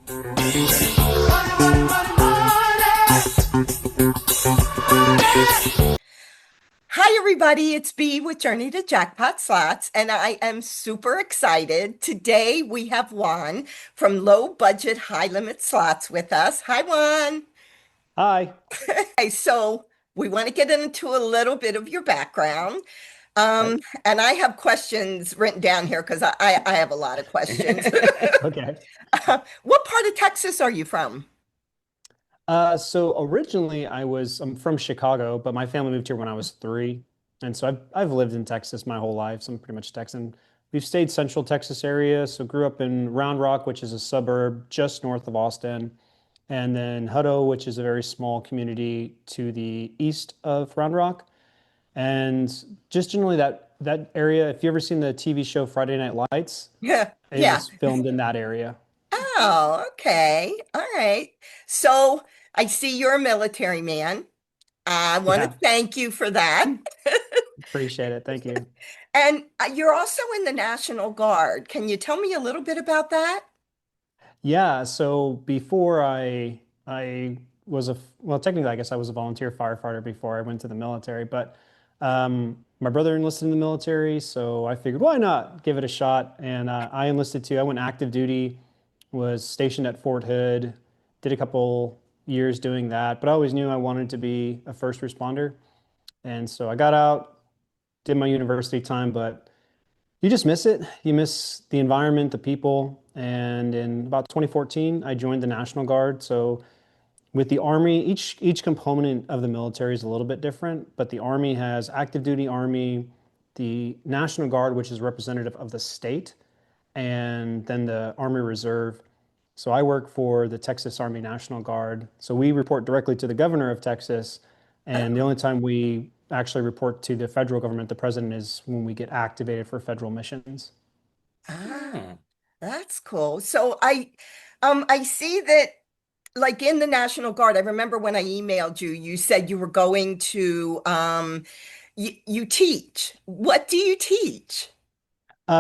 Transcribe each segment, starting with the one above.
Hi, everybody. It's Bee with Journey to Jackpot Slots, and I am super excited. Today we have Juan from Low Budget High Limit Slots with us. Hi, Juan. Hi. Hey, so we want to get into a little bit of your background. Right. And I have questions written down here because I have a lot of questions. Okay. What part of Texas are you from? So originally I'm from Chicago, but my family moved here when I was 3. And so I've lived in Texas my whole life, so I'm pretty much Texan. We've stayed Central Texas area, so grew up in Round Rock, which is a suburb just north of Austin, and then Hutto, which is a very small community to the east of Round Rock. And just generally that area, if you ever seen the TV show Friday Night Lights, Yeah, it yeah. was filmed in that area. Oh, okay. All right. So I see you're a military man. I want to Yeah, thank you for that. appreciate it. Thank you. And you're also in the National Guard. Can you tell me a little bit about that? Yeah, so before I was well, technically I guess I was a volunteer firefighter before I went to the military, but my brother enlisted in the military, so I figured why not give it a shot, and I enlisted too. I went active duty, was stationed at Fort Hood, did a couple years doing that, but I always knew I wanted to be a first responder, and so I got out, did my university time, but you just miss it. You miss the environment, the people. And in about 2014, I joined the National Guard. So with the Army, each component of the military is a little bit different, but the Army has active duty Army, the National Guard, which is representative of the state, and then the Army Reserve. So I work for the Texas Army National Guard. So we report directly to the governor of Texas. And the only time we actually report to the federal government, the president, is when we get activated for federal missions. Ah, that's cool. So I see that like in the National Guard, I remember when I emailed you, you said you were going to you teach. What do you teach?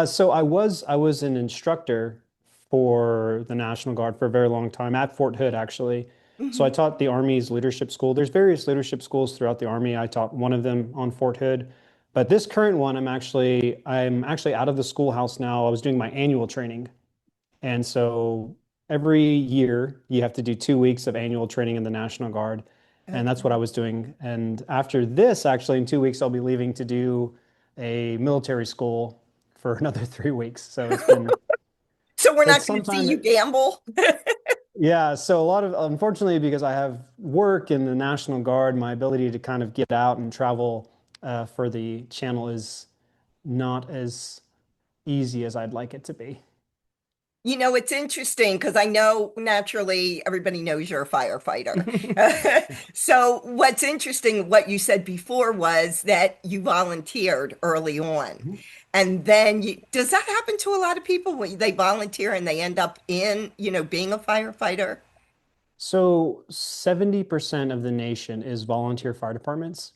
So I was an instructor for the National Guard for a very long time at Fort Hood, actually. So I Mhm. taught the Army's leadership school. There's various leadership schools throughout the Army. I taught one of them on Fort Hood. But this current one, I'm actually out of the schoolhouse now. I was doing my annual training. And so every year you have to do 2 weeks of annual training in the National Guard. And that's what I Okay. was doing. And after this, actually, in 2 weeks, I'll be leaving to do a military school for another 3 weeks. So So we're not it's going to see sometime, you gamble. yeah. So a lot of, unfortunately, because I have work in the National Guard, my ability to kind of get out and travel for the channel is not as easy as I'd like it to be. You know, it's interesting because I know naturally everybody knows you're a firefighter. So, what's interesting, what you said before was that you volunteered early on. And then does that happen to a lot of people when they volunteer and they end up in, being a firefighter? So 70% of the nation is volunteer fire departments.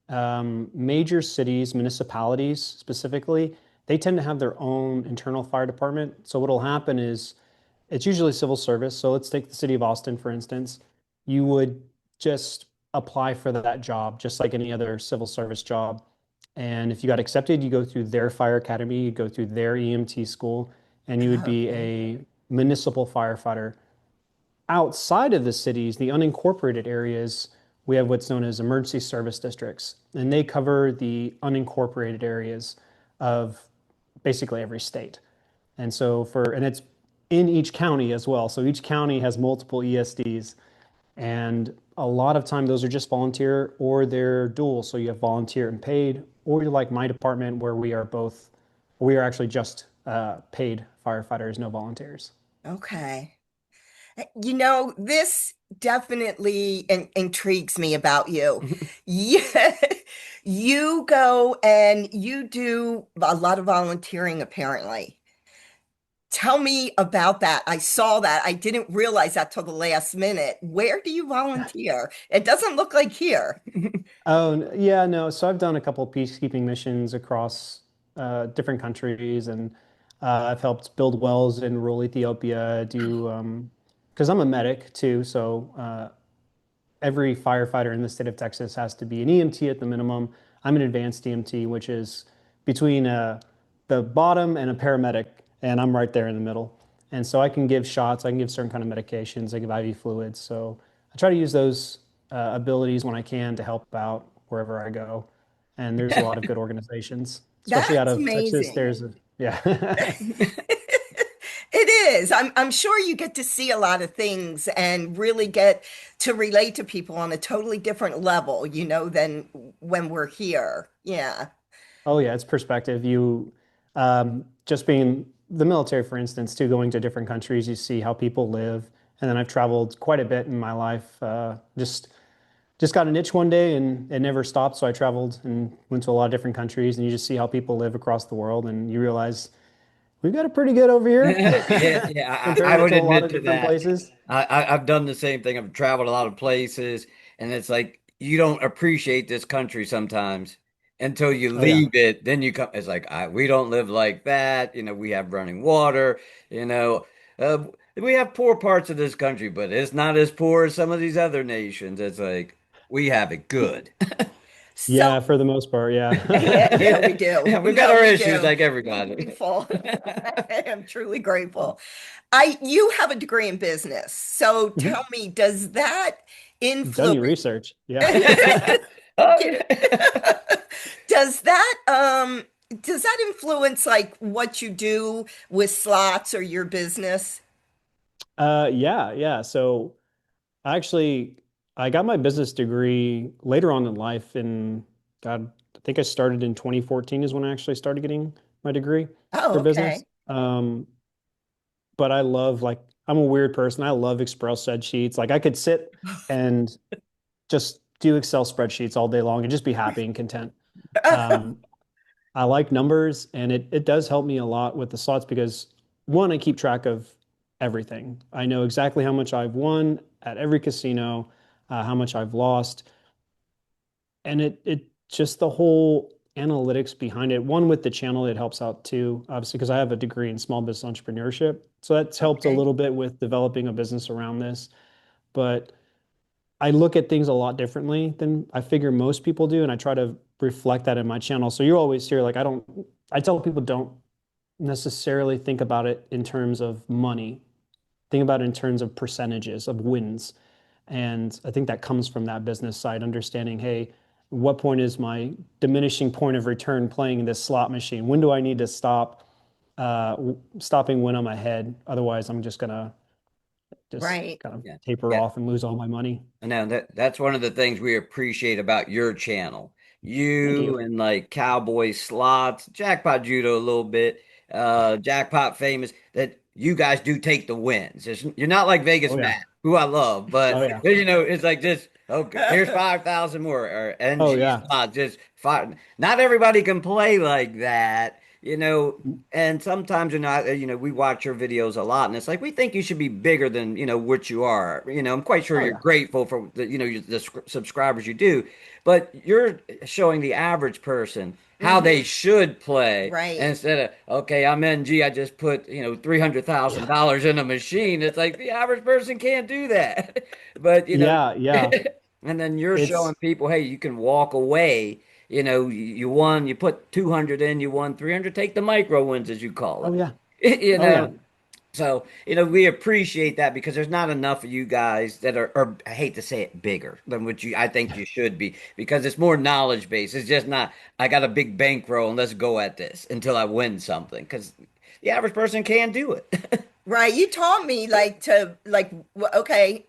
Major cities, municipalities specifically, they tend to have their own internal fire department. So what'll happen is it's usually civil service. So let's take the city of Austin, for instance. You would just apply for that job, just like any other civil service job. And if you got accepted, you go through their fire academy, you go through their EMT school, and you would be Okay. a municipal firefighter. Outside of the cities, the unincorporated areas, we have what's known as emergency service districts, and they cover the unincorporated areas of basically every state. And it's in each county as well. So each county has multiple ESDs, and a lot of time those are just volunteer or they're dual. So you have volunteer and paid, or you're like my department where we are actually just paid firefighters, no volunteers. Okay. This definitely intrigues me about you. Yeah, you go and you do a lot of volunteering, apparently. Tell me about that. I saw that. I didn't realize that till the last minute. Where do you volunteer? It doesn't look like here. Yeah, no. So I've done a couple of peacekeeping missions across different countries, and I've helped build wells in rural Ethiopia, do because I'm a medic too, so every firefighter in the state of Texas has to be an EMT at the minimum. I'm an advanced EMT, which is between the bottom and a paramedic, and I'm right there in the middle. And so I can give shots, I can give certain kind of medications, I give IV fluids. So I try to use those abilities when I can to help out wherever I go. And there's a lot of good organizations, especially out That's of Texas. amazing. There's a, yeah. It is. I'm sure you get to see a lot of things and really get to relate to people on a totally different level, than when we're here. Yeah. Oh yeah, it's perspective. You just being the military, for instance, too, going to different countries, you see how people live. And then I've traveled quite a bit in my life. Just got an itch one day and it never stopped. So I traveled and went to a lot of different countries, and you just see how people live across the world, and you realize we've got it pretty good over here Yeah, yeah, I compared would to a lot admit of to different that. places. I've done the same thing. I've traveled a lot of places, and it's like you don't appreciate this country sometimes until you Oh yeah. leave it. Then you come, it's like we don't live like that. We have running water. You know, uh, we have poor parts of this country, but it's not as poor as some of these other nations. It's like we have it good. So, Yeah, for the most part, yeah, yeah. yeah, we do. Yeah, we've got No, our we issues do. like I'm everybody. grateful. I am truly grateful. You have a degree in business. So tell Mhm. me, does that Done influence? your research. Yeah. Thank you. Does that influence like what you do with slots or your business? Yeah. So actually, I got my business degree later on in life in, God, I think I started in 2014 is when I actually started getting my degree Oh, for okay. business. But I love like I'm a weird person. I love Excel spreadsheets. Like I could sit and just do Excel spreadsheets all day long and just be happy and content. Um, I like numbers, and it does help me a lot with the slots because one, I keep track of everything. I know exactly how much I've won at every casino, how much I've lost, and it just the whole analytics behind it. One with the channel, it helps out too, obviously, because I have a degree in small business entrepreneurship, so that's helped a Okay. little bit with developing a business around this. But I look at things a lot differently than I figure most people do, and I try to reflect that in my channel. So you always hear like I tell people don't necessarily think about it in terms of money. Think about it in terms of percentages of wins. And I think that comes from that business side, understanding, hey, what point is my diminishing point of return playing in this slot machine? When do I need to stop stopping when I'm ahead? Otherwise, I'm just gonna just Right. kind of Yeah. taper Yeah. off and lose all my money. No, that's one of the things we appreciate about your channel. Thank You you. and like Cowboy Slots, Jackpot Judo a little bit, Jackpot Famous, that you guys do take the wins. You're not like Vegas Oh yeah. Matt, who I love, but Oh yeah. it's like just okay, here's 5,000 more or Oh NG yeah. slots, just five. Not everybody can play like that. And sometimes you're not, we watch your videos a lot, and it's like we think you should be bigger than, what you are. I'm quite sure Oh you're yeah. grateful for the subscribers you do, but you're showing the average person how Hmm. they should play Right. instead of, okay, I'm NG, I just put, Yeah. $300,000 in a machine. It's like the average person can't do that. But, Yeah. Yeah. and then you're showing It's people, hey, you can walk away. You won, you put 200 in, you won 300, take the micro wins as you call oh it. yeah. You Oh yeah. know, so, we appreciate that because there's not enough of you guys that are, or I hate to say it, bigger than what I think you should be because it's more knowledge based. It's just not, I got a big bankroll and let's go at this until I win something because the average person can do it. Right. You taught me like to like okay,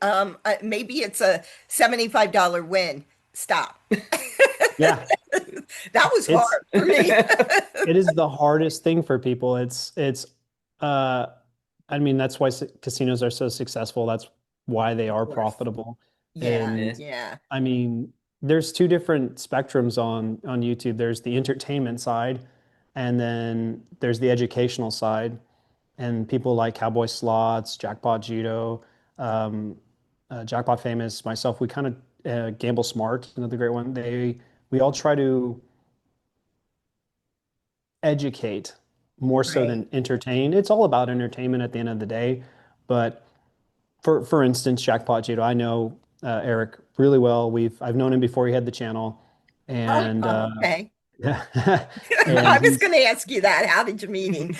maybe it's a $75 win. Stop. Yeah. That was It's hard for me. it is the hardest thing for people. It's uh I mean that's why casinos are so successful. That's why they Of are course. profitable. Yeah. Yeah. And Yeah. I mean, there's two different spectrums on YouTube. There's the entertainment side, and then there's the educational side. And people like Cowboy Slots, Jackpot Judo, um, Jackpot Famous, myself, we kind of Gamble Smart, another great one. We all try to educate more so Right. than entertain. It's all about entertainment at the end of the day, but for instance, Jackpot Judo. I know Eric really well. I've known him before he had the channel, Oh, and okay. yeah, I and was he's going to ask you that. How did you meet him?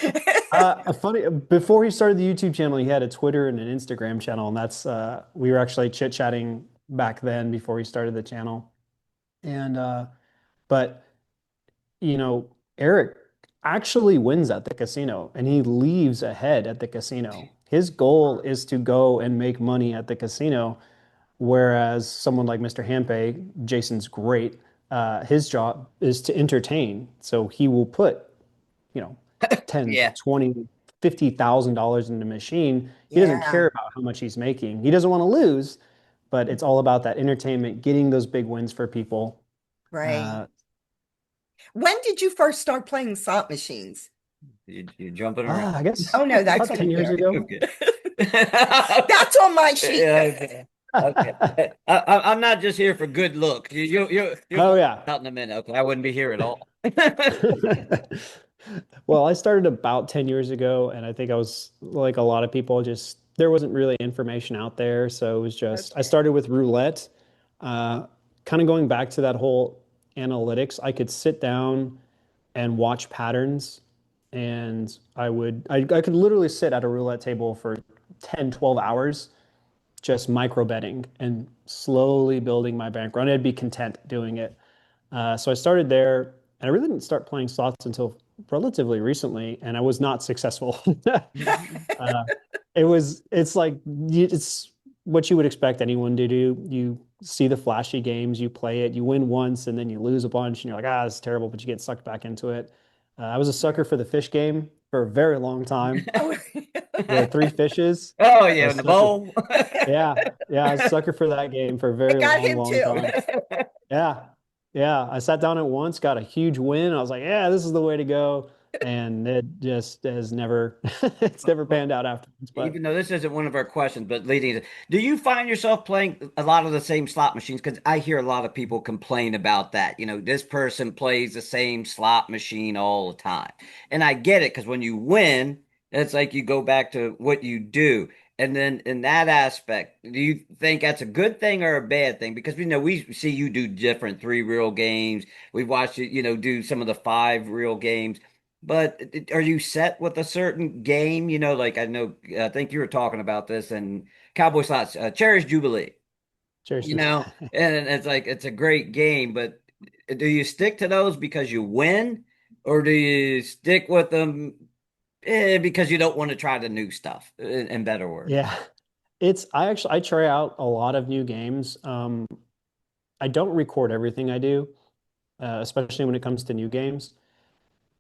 a funny. Before he started the YouTube channel, he had a Twitter and an Instagram channel, and that's we were actually chit-chatting back then before he started the channel, and but Eric actually wins at the casino, and he leaves ahead at the casino. His goal is to go and make money at the casino. Whereas someone like Mr. Hampe, Jason's great. His job is to entertain. So he will put, you know, 10, Yeah. 20, $50,000 in the machine. He doesn't Yeah, care about how much he's making. He doesn't want to lose, but it's all about that entertainment, getting those big wins for people. right. Uh, When did you first start playing slot machines? You're jumping around. I guess Oh, no, that's about 10 right years here. ago. Okay. That's on my sheet. Okay. Okay. I'm not just here for good looks. You'll Oh find yeah. out in a minute. Okay. I wouldn't be here at all. Well, I started about 10 years ago, and I think I was like a lot of people, just there wasn't really information out there. So it was just, I Okay. started with roulette, uh, kind of going back to that whole analytics. I could sit down and watch patterns, and I could literally sit at a roulette table for 10, 12 hours just micro betting and slowly building my bankroll. And I'd be content doing it. So I started there, and I really didn't start playing slots until relatively recently, and I was not successful. uh, it's like, it's what you would expect anyone to do. You see the flashy games, you play it, you win once, and then you lose a bunch, and you're like, ah, this is terrible, but you get sucked back into it. I was a sucker for the fish game for a very long time. Oh, The three fishes. Oh I yeah, in was the sucker. bowl. Yeah, yeah, I was a sucker for that game for a I very got long, him long too. time. Yeah. Yeah. I sat down at once, got a huge win. I was like, yeah, this is the way to go. And it just has never, it's never Well, panned out afterwards. But even though this isn't one of our questions, but leading to, do you find yourself playing a lot of the same slot machines? Because I hear a lot of people complain about that. This person plays the same slot machine all the time. And I get it because when you win, it's like you go back to what you do. And then in that aspect, do you think that's a good thing or a bad thing? Because we see you do different three real games. We've watched you, do some of the five real games. But are you set with a certain game? Like I think you were talking about this and Cowboy Slots, Cherish Jubilee, cheers. and it's like it's a great game, but do you stick to those because you win, or do you stick with them because you don't want to try the new stuff, in better words? Yeah. I try out a lot of new games. I don't record everything I do, especially when it comes to new games.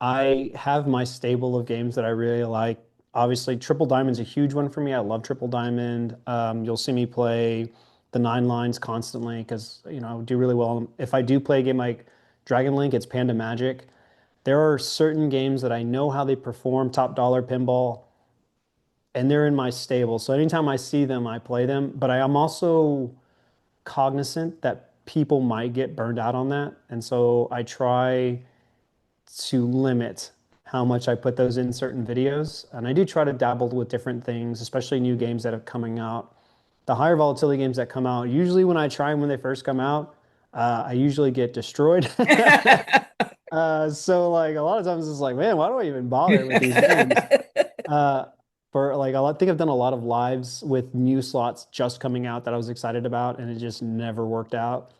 I have my stable of games that I really like. Obviously, Triple Diamond's a huge one for me. I love Triple Diamond. You'll see me play the nine lines constantly because, I do really well. If I do play a game like Dragon Link, it's Panda Magic. There are certain games that I know how they perform, top dollar pinball, and they're in my stable. So anytime I see them, I play them. But I am also cognizant that people might get burned out on that. And so I try to limit how much I put those in certain videos. And I do try to dabble with different things, especially new games that are coming out. The higher volatility games that come out, usually when I try them when they first come out, I usually get destroyed. So like a lot of times it's like, man, why do I even bother with these games? Uh, for like I think I've done a lot of lives with new slots just coming out that I was excited about, and it just never worked out.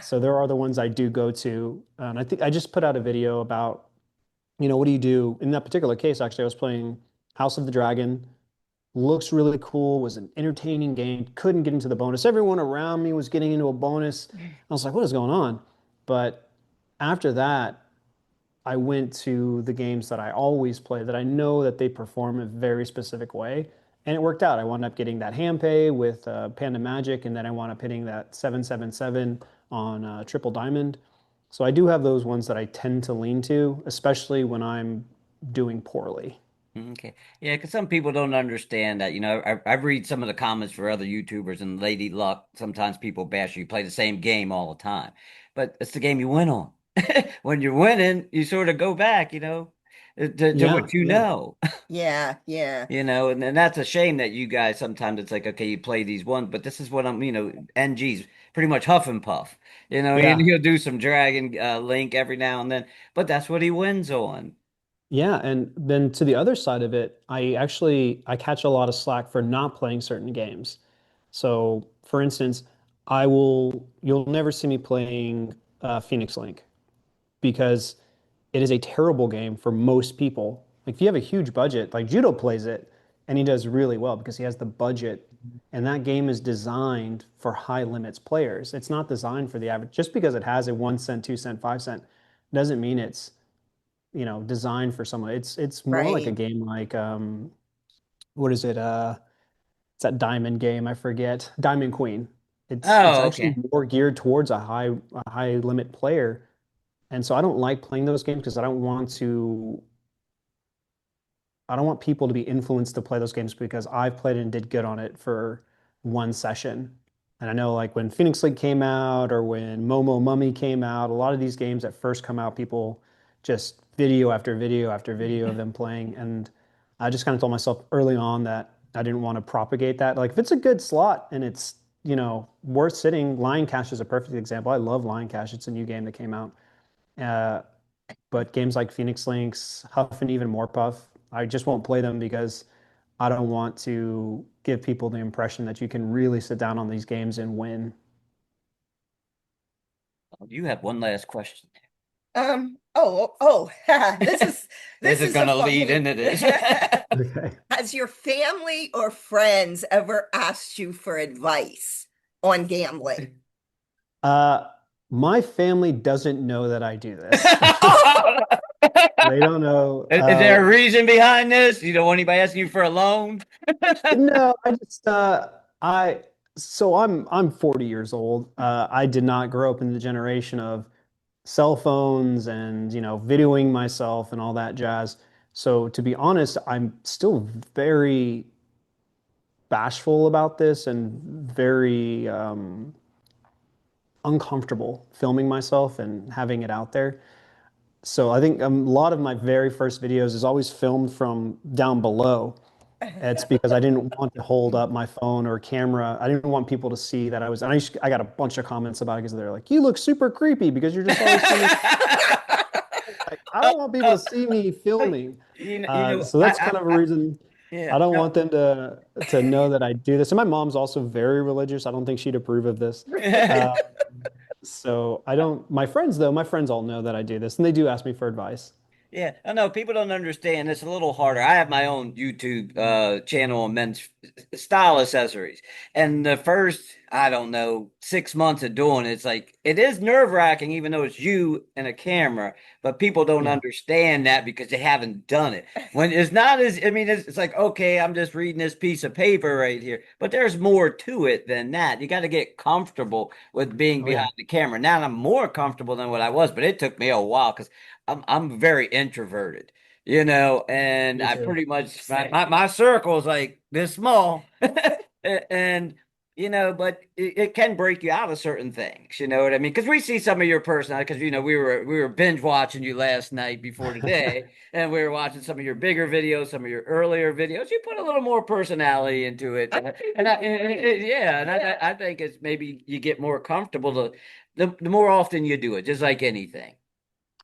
So there are the ones I do go to, and I think I just put out a video about what do you do? In that particular case, actually, I was playing House of the Dragon. Looks really cool, was an entertaining game. Couldn't get into the bonus. Everyone around me was getting into a bonus. I was like, what is going on? But after that, I went to the games that I always play that I know that they perform a very specific way. And it worked out. I wound up getting that hand pay with Panda Magic, and then I wound up hitting that 777 on Triple Diamond. So I do have those ones that I tend to lean to, especially when I'm doing poorly. Okay. Yeah, because some people don't understand that. I read some of the comments for other YouTubers and Lady Luck. Sometimes people bash you play the same game all the time, but it's the game you win on. When you're winning, you sort of go back. to Yeah, what you yeah, know. Yeah, yeah, And that's a shame that you guys sometimes it's like, okay, you play these ones, but this is what NG's pretty much huff and puff. yeah. He'll do some Dragon Link every now and then, but that's what he wins on. Yeah, and then to the other side of it, I catch a lot of slack for not playing certain games. So, for instance, you'll never see me playing Phoenix Link because it is a terrible game for most people. Like if you have a huge budget, like Judo plays it and he does really well because he has the budget and that game is designed for high limits players. It's not designed for the average. Just because it has a 1 cent, 2 cent, 5 cent doesn't mean it's, designed for someone. It's more like a right. game like what is it? It's that diamond game, I forget. Diamond Queen. It's Oh, actually okay. more geared towards a high limit player. And so I don't like playing those games because I don't want people to be influenced to play those games because I've played and did good on it for one session. And I know like when Phoenix League came out or when Momo Mummy came out, a lot of these games that first come out, people just video after video after video of them playing. And I just kind of told myself early on that I didn't want to propagate that. Like if it's a good slot and it's, worth sitting, Lion Cash is a perfect example. I love Lion Cash. It's a new game that came out. Uh, but games like Phoenix Links, Huff and even more Puff, I just won't play them because I don't want to give people the impression that you can really sit down on these games and win. You have one last question. This is This this is is a gonna lead funny. into this. Okay. Has your family or friends ever asked you for advice on gambling? Uh, my family doesn't know that I do this. They don't know. Is there a reason behind this? You don't want anybody asking you for a loan? No, I just I so I'm 40 years old. I did not grow up in the generation of cell phones and videoing myself and all that jazz. So to be honest, I'm still very bashful about this and very uncomfortable filming myself and having it out there. So I think a lot of my very first videos is always filmed from down below. It's because I didn't want to hold up my phone or camera. I didn't want people to see that I got a bunch of comments about it because they're like, you look super creepy because you're just always filming. Like, I Uh, don't want people uh, to see me filming. So that's kind of a I reason yeah. I don't No. want them to know that I do this. And my mom's also very religious. I don't think she'd approve of this. Uh, so I don't, my friends all know that I do this and they do ask me for advice. Yeah, I know people don't understand. It's a little harder. I have my own YouTube channel on men's style accessories, and the first, I don't know, 6 months of doing it, it's like it is nerve-wracking, even though it's you and a camera. But people don't Yeah. understand that because they haven't done it. When it's not as, I mean, it's like okay, I'm just reading this piece of paper right here, but there's more to it than that. You got to get comfortable with being Oh yeah. behind the camera. Now I'm more comfortable than what I was, but it took me a while because I'm very introverted, and Me I too. pretty much my circle is like this small, and but it can break you out of certain things. You know what I mean? Because we see some of your personality. Because we were binge watching you last night before today, and we were watching some of your bigger videos, some of your earlier videos. You put a little more personality into it, yeah, and I think it's maybe you get more comfortable the more often you do it, just like anything.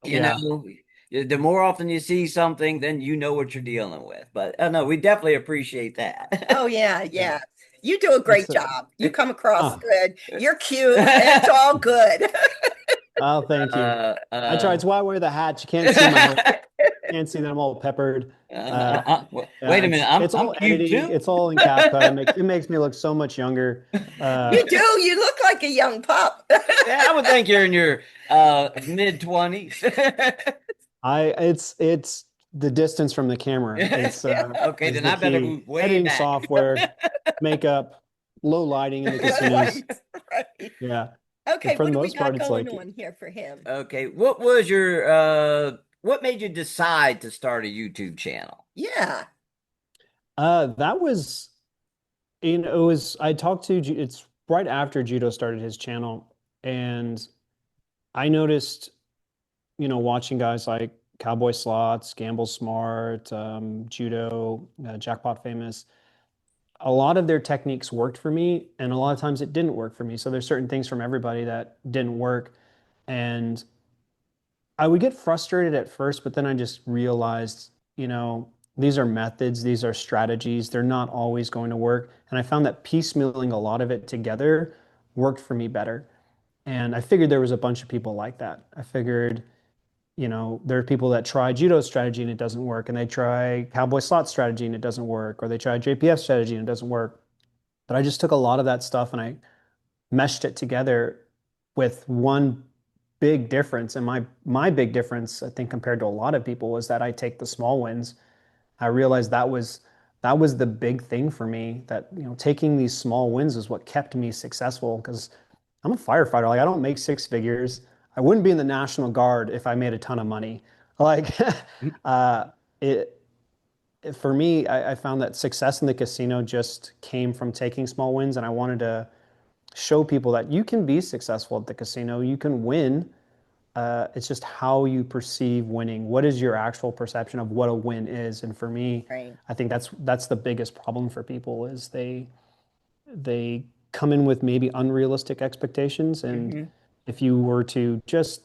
You Yeah. know, the more often you see something, then you know what you're dealing with. But no, we definitely appreciate that. Oh yeah, Yeah. yeah. You do a It's great job. You come across oh, good. You're cute. It's all good. oh, thank you. uh, I try. uh, It's why I wear the hat. You can't see my hair. Can't see that I'm all peppered. Yeah, wait a minute, it's I'm all cute editing. too. It's all in CapCut. It makes me look so much younger. Uh, You do. You look like a young pup. Yeah, I would think you're in your mid 20s. it's the distance from the camera. It's Okay, is then the I better key. move way Editing back. software, makeup, low lighting in the casinos. Right, right. Yeah, but Okay, for the what do we most part, got it's going like on here for him? Okay, what made you decide to start a YouTube channel? Yeah. that was it was I talked to it's right after Judo started his channel, and I noticed watching guys like Cowboy Slots, Gamble Smart, Judo, Jackpot Famous. A lot of their techniques worked for me, and a lot of times it didn't work for me. So there's certain things from everybody that didn't work. And I would get frustrated at first, but then I just realized, these are methods, these are strategies. They're not always going to work. And I found that piecemealing a lot of it together worked for me better. And I figured there was a bunch of people like that. I figured, there are people that try judo strategy and it doesn't work, and they try cowboy slot strategy and it doesn't work, or they try JPF strategy and it doesn't work. But I just took a lot of that stuff and I meshed it together with one big difference. And my big difference, I think, compared to a lot of people, was that I take the small wins. I realized that was the big thing for me, that taking these small wins is what kept me successful, because I'm a firefighter. Like, I don't make six figures. I wouldn't be in the National Guard if I made a ton of money. Like, uh, it for me, I found that success in the casino just came from taking small wins, and I wanted to show people that you can be successful at the casino. You can win. It's just how you perceive winning. What is your actual perception of what a win is? And for me, Right. I think that's the biggest problem for people, is they come in with maybe unrealistic expectations. And Hmm. if you were to just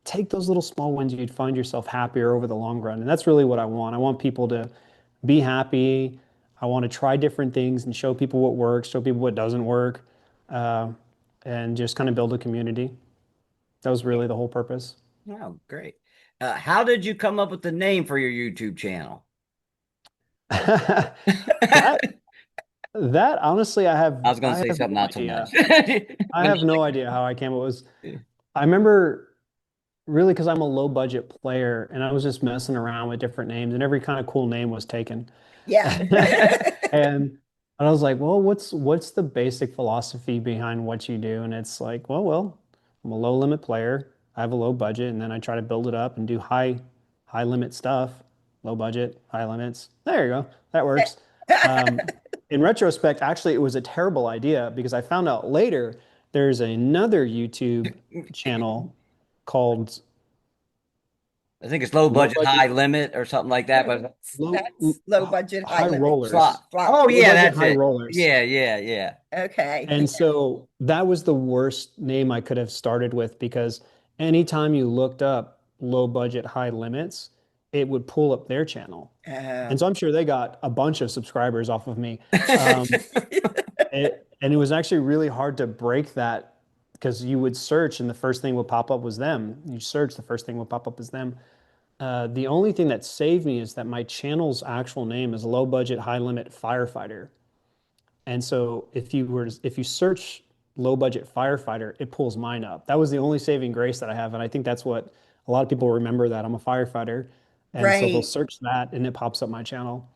take those little small wins, you'd find yourself happier over the long run. And that's really what I want. I want people to be happy. I want to try different things and show people what works, show people what doesn't work, uh, and just kind of build a community. That was really the whole purpose. Oh, great. How did you come up with the name for your YouTube channel? That that honestly, I have I was going to I say have something no not so nice. idea. I When have you're no like, idea how I came. It was I remember, really, because I'm a low budget player and I was just messing around with different names, and every kind of cool name was taken. Yeah. And I was like, well, what's the basic philosophy behind what you do? And it's like, well, I'm a low limit player. I have a low budget, and then I try to build it up and do high limit stuff. Low budget, high limits. There you go. That works. In retrospect, actually, it was a terrible idea, because I found out later there's another YouTube channel called I think it's low Low budget, high Budget limit or something like that. No, But that's low budget, high High limit. Rollers. slot. Slot. Oh Low yeah, Budget that's High it. Rollers. Yeah, yeah, yeah. Okay. And so that was the worst name I could have started with, because anytime you looked up low budget, high limits, it would pull up their channel. Uh, And so I'm sure they got a bunch of subscribers off of me. Um, and it was actually really hard to break that, because you would search and the first thing would pop up was them. You search, the first thing would pop up is them. The only thing that saved me is that my channel's actual name is Low Budget, High Limit Firefighter. And so if you search low budget firefighter, it pulls mine up. That was the only saving grace that I have. And I think that's what a lot of people remember, that I'm a firefighter. And so they'll right. search that and it pops up my channel.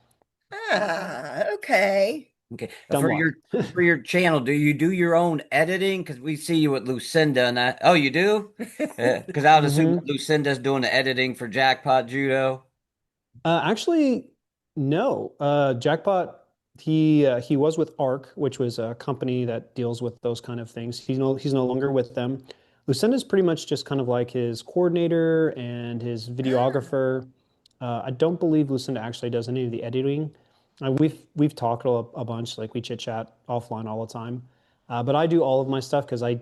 Okay. Okay. Somewhat. For your channel, do you do your own editing? Because we see you with Lucinda, and oh, you do? Because I would assume Hmm. Lucinda's doing the editing for Jackpot Judo. Actually, no. Jackpot, he was with ARC, which was a company that deals with those kind of things. He's no longer with them. Lucinda's pretty much just kind of like his coordinator and his Ah, videographer. I don't believe Lucinda actually does any of the editing. We've talked a bunch, like we chit chat offline all the time. But I do all of my stuff because I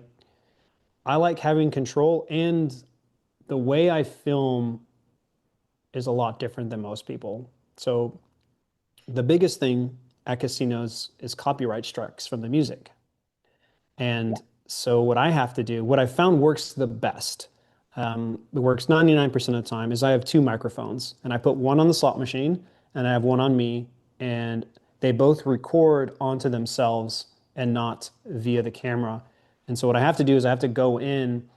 like having control, and the way I film is a lot different than most people. So the biggest thing at casinos is copyright strikes from the music. And so what I have to do, what I found works the best, it works 99% of the time, is I have two microphones, and I put one on the slot machine and I have one on me, and they both record onto themselves and not via the camera. And so what I have to do is I have to go in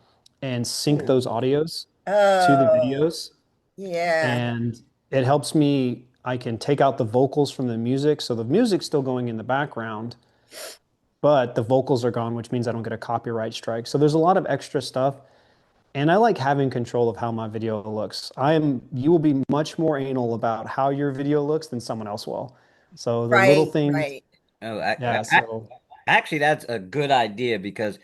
and sync hmm. those audios to the Oh, videos, yeah. and it helps me. I can take out the vocals from the music, so the music's still going in the background, but the vocals are gone, which means I don't get a copyright strike. So there's a lot of extra stuff, and I like having control of how my video looks. You will be much more anal about how your video looks than someone else will. So the little Right, things, right. Oh, yeah. So actually, that's a good idea because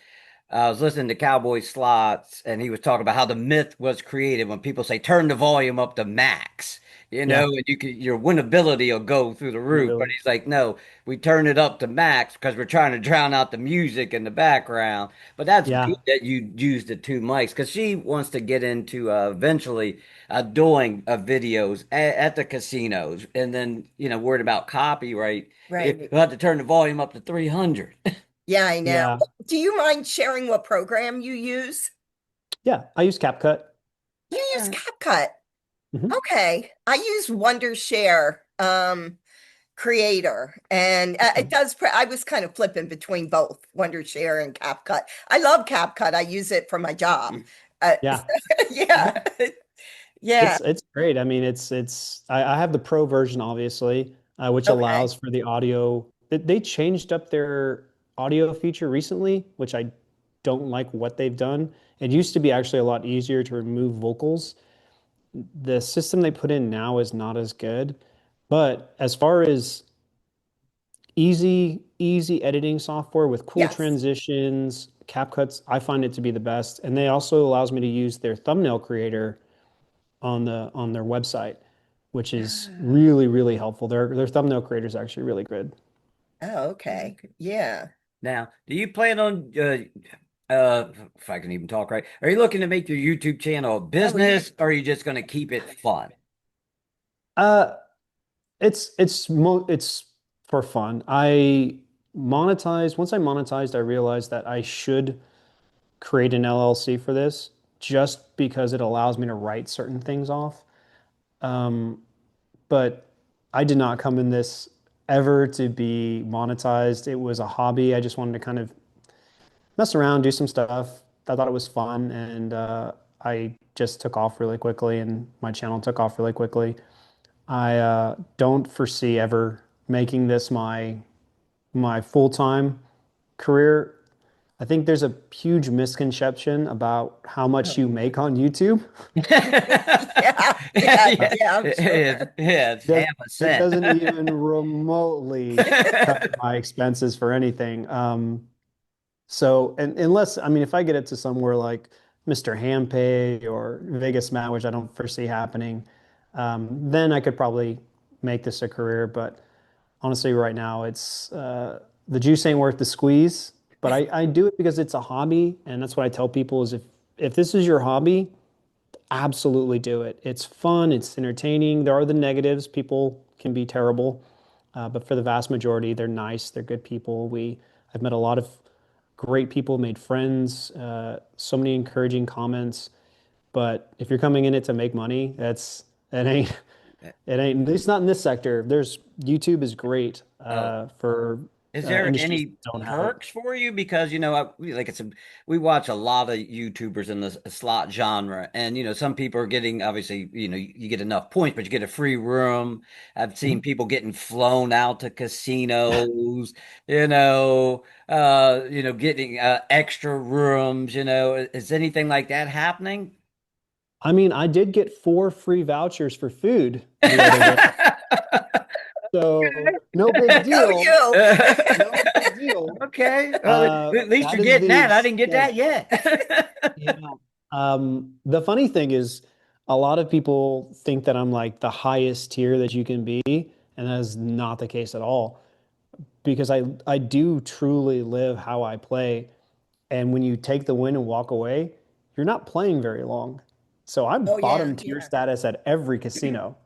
I was listening to Cowboy Slots, and he was talking about how the myth was created when people say turn the volume up to max, Yeah, and your winnability will go through the roof. But literally. he's like, no, we turn it up to max because we're trying to drown out the music in the background. But that's good Yeah, that you used the two mics because she wants to get into eventually doing videos at the casinos, and then worried about copyright. If Right. you have to turn the volume up to 300. Yeah, I know. yeah, Do you mind sharing what program you use? yeah. I use CapCut. You use CapCut. Hmm. Okay. I use Wondershare Creator, and Okay. it does. I was kind of flipping between both Wondershare and CapCut. I love CapCut. I use it for my job. Yeah, Yeah, yeah. it's great. I mean, I have the pro version, obviously, which Okay. allows for the audio. They changed up their audio feature recently, which I don't like what they've done. It used to be actually a lot easier to remove vocals. The system they put in now is not as good. But as far as easy editing software with cool Yes. transitions, CapCuts, I find it to be the best. And they also allows me to use their thumbnail creator on their website, which is really helpful. Their thumbnail creator is actually really good. Oh, okay. Yeah. Now, do you plan on if I can even talk right, are you looking to make your YouTube channel a Oh, yeah. business or are you just going to keep it fun? Uh, it's for fun. Once I monetized, I realized that I should create an LLC for this just because it allows me to write certain things off. Um, but I did not come in this ever to be monetized. It was a hobby. I just wanted to kind of mess around, do some stuff. I thought it was fun, and I just took off really quickly, and my channel took off really quickly. I don't foresee ever making this my full-time career. I think there's a huge misconception about how much you make on YouTube. Yeah. Yeah. Yeah, Yeah. I'm sure. it's half Does a it cent. doesn't even remotely cover my expenses for anything. So, and unless, I mean, if I get it to somewhere like Mr. Hampay or Vegas Matt, which I don't foresee happening, then I could probably make this a career. But honestly, right now, it's the juice ain't worth the squeeze. But I do it because it's a hobby, and that's what I tell people is if this is your hobby, absolutely do it. It's fun, it's entertaining. There are the negatives. People can be terrible, but for the vast majority, they're nice. They're good people. I've met a lot of great people, made friends, so many encouraging comments. But if you're coming in it to make money, it ain't it ain't. At least not in this sector. There's YouTube is great Oh, for is there industries any that don't have it. perks for you? Because we watch a lot of YouTubers in the slot genre, and some people are getting obviously you get enough points, but you get a free room. I've seen Mhm. people getting flown out to casinos, getting extra rooms. Is anything like that happening? I mean, I did get 4 free vouchers for food the other day. So no big Go deal. you. No big deal. Okay. Well, at least That you're is getting the that. I didn't get extent. that yet. Yeah. The funny thing is, a lot of people think that I'm like the highest tier that you can be, and that is not the case at all. Because I do truly live how I play, and when you take the win and walk away, you're not playing very long. So I'm Oh, yeah. bottom tier Yeah. status at every casino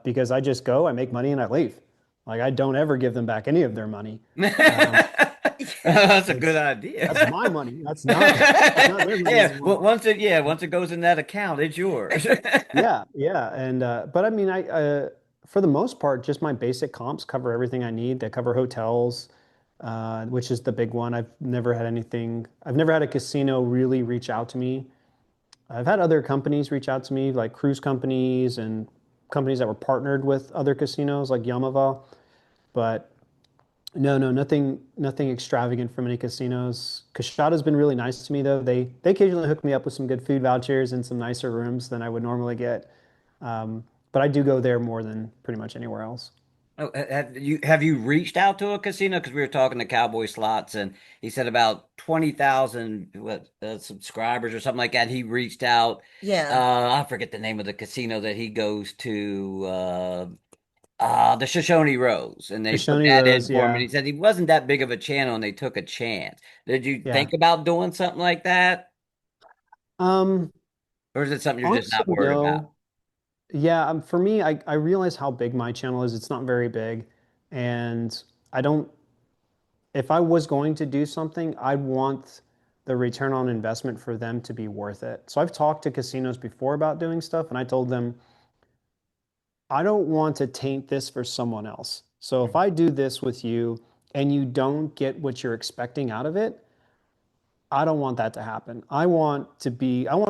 because I just go, I make money, and I leave. Like I don't ever give them back any of their money. Um, That's a good it's that's idea. my money. That's not their money Yeah, anymore. well, once it goes in that account, it's yours. Yeah, and but I mean, I for the most part, just my basic comps cover everything I need. They cover hotels, which is the big one. I've never had a casino really reach out to me. I've had other companies reach out to me, like cruise companies and companies that were partnered with other casinos, like Yamava. But no, nothing extravagant from any casinos. Kashada's been really nice to me though. They occasionally hook me up with some good food vouchers and some nicer rooms than I would normally get. But I do go there more than pretty much anywhere else. Oh, have you reached out to a casino? Because we were talking to Cowboy Slots, and he said about 20,000 subscribers or something like that. He reached out. Yeah. I forget the name of the casino that he goes to. The Shoshone Rose, and they put Shoshone that in Rose, for him. And yeah. he said he wasn't that big of a channel, and they took a chance. Did you Yeah. think about doing something like that, Um, or is it something you're just Honestly, not worried about? no. Yeah, for me, I realize how big my channel is. It's not very big. And I don't, if I was going to do something, I'd want the return on investment for them to be worth it. So I've talked to casinos before about doing stuff, and I told them, I don't want to taint this for someone else. So if I do this with you and you don't get what you're expecting out of it, I don't want that to happen. I want to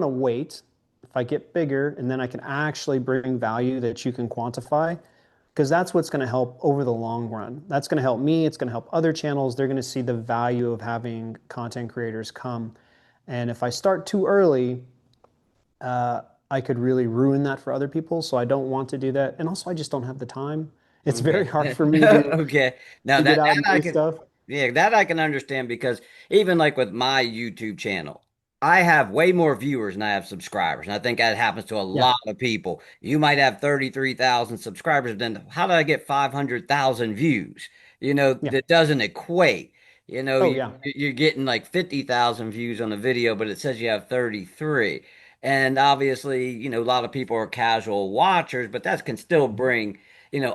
wait if I get bigger and then I can actually bring value that you can quantify because that's what's going to help over the long run. That's going to help me. It's going to help other channels. They're going to see the value of having content creators come. And if I start too early, I could really ruin that for other people. So I don't want to do that. And also, I just don't have the time. It's very Okay. hard for me Okay. Now to get that out and I do can, stuff. yeah, that I can understand because even like with my YouTube channel, I have way more viewers than I have subscribers. And I think that happens to a Yeah. lot of people. You might have 33,000 subscribers, then how did I get 500,000 views? Yeah. That doesn't equate. Oh, yeah. You're getting like 50,000 views on a video, but it says you have 33. And obviously, a lot of people are casual watchers, but that can still bring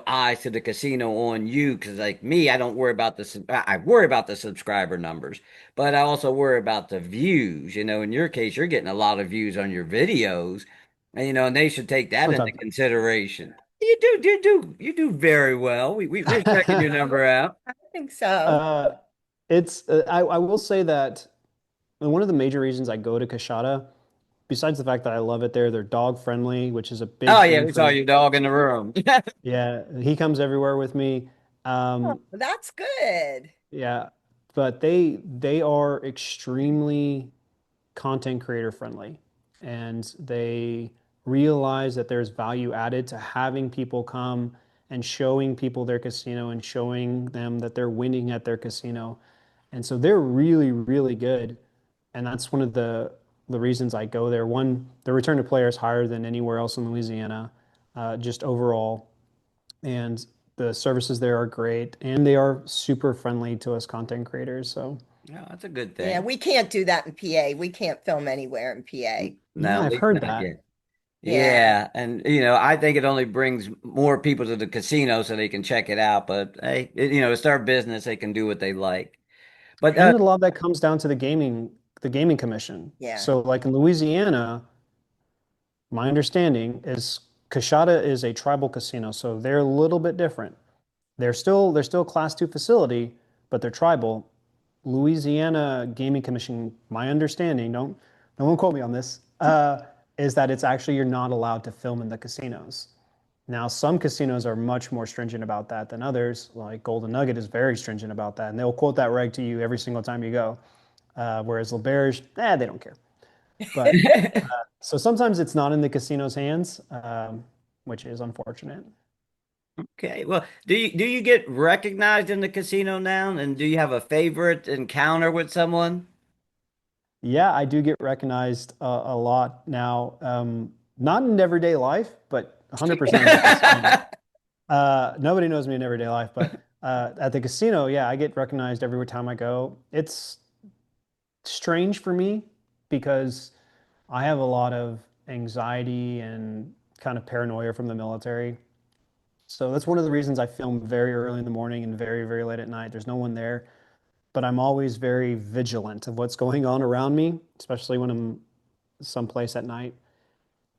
eyes to the casino on you because like me, I don't worry about I worry about the subscriber numbers, but I also worry about the views. In your case, you're getting a lot of views on your videos, and they should take that into Sometimes. consideration. You do very well. We're checking your number out. I think so. Uh, I will say that one of the major reasons I go to Kashada, besides the fact that I love it there, they're dog friendly, which is a Oh big yeah, thing we for saw me. your dog in the room. Yeah, he comes everywhere with me. Oh, Um, that's good. yeah, but they are extremely content creator friendly, and they realize that there's value added to having people come and showing people their casino and showing them that they're winning at their casino. And so they're really, really good. And that's one of the reasons I go there. One, the return to player is higher than anywhere else in Louisiana, just overall. And the services there are great, and they are super friendly to us content creators. So Yeah, that's a good Yeah, thing. we can't do that in PA. We can't film anywhere in PA. yeah, No, at I've least heard not that. yet. Yeah. Yeah, and I think it only brings more people to the casino so they can check it out. But hey, it's their business; they can do what they like. But And a lot of that comes down to the gaming commission. Yeah. So like in Louisiana, my understanding is Kashada is a tribal casino, so they're a little bit different. They're still a class two facility, but they're tribal. Louisiana Gaming Commission, my understanding, don't no one quote me on this, is that it's actually you're not allowed to film in the casinos. Now, some casinos are much more stringent about that than others. Like Golden Nugget is very stringent about that, and they'll quote that reg to you every single time you go. Whereas LeBerge, they don't care. But so sometimes it's not in the casino's hands, which is unfortunate. okay, well, do you get recognized in the casino now? And do you have a favorite encounter with someone? Yeah, I do get recognized a lot now. Not in everyday life, but 100% in the casino. Nobody knows me in everyday life, but at the casino, yeah, I get recognized every time I go. It's strange for me because I have a lot of anxiety and kind of paranoia from the military. So that's one of the reasons I film very early in the morning and very, very late at night. There's no one there, but I'm always very vigilant of what's going on around me, especially when I'm someplace at night.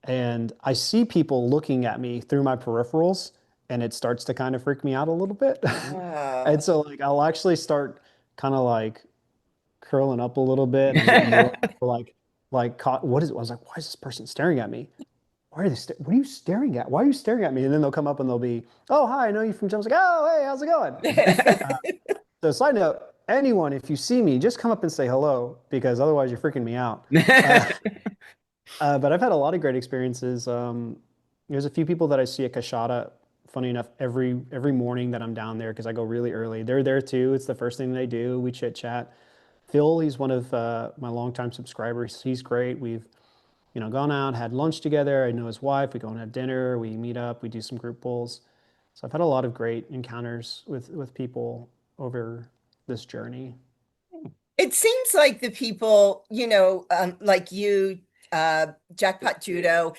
And I see people looking at me through my peripherals, and it starts to kind of freak me out a little bit. And Oh. so like I'll actually start kind of like curling up a little bit and I get more like caught what is it? I was like, why is this person staring at me? What are you staring at? Why are you staring at me? And then they'll come up and they'll be, oh, hi, I know you from Jump. I was like, oh, hey, how's it going? So side note, anyone, if you see me, just come up and say hello because otherwise you're freaking me out. Uh, but I've had a lot of great experiences. There's a few people that I see at Kashada, funny enough, every morning that I'm down there because I go really early. They're there too. It's the first thing they do. We chit chat. Phil, he's one of my longtime subscribers. He's great. We've, gone out, had lunch together. I know his wife. We go and have dinner. We meet up. We do some group pulls. So I've had a lot of great encounters with people over this journey. It seems like the people, like you, Jackpot Judo,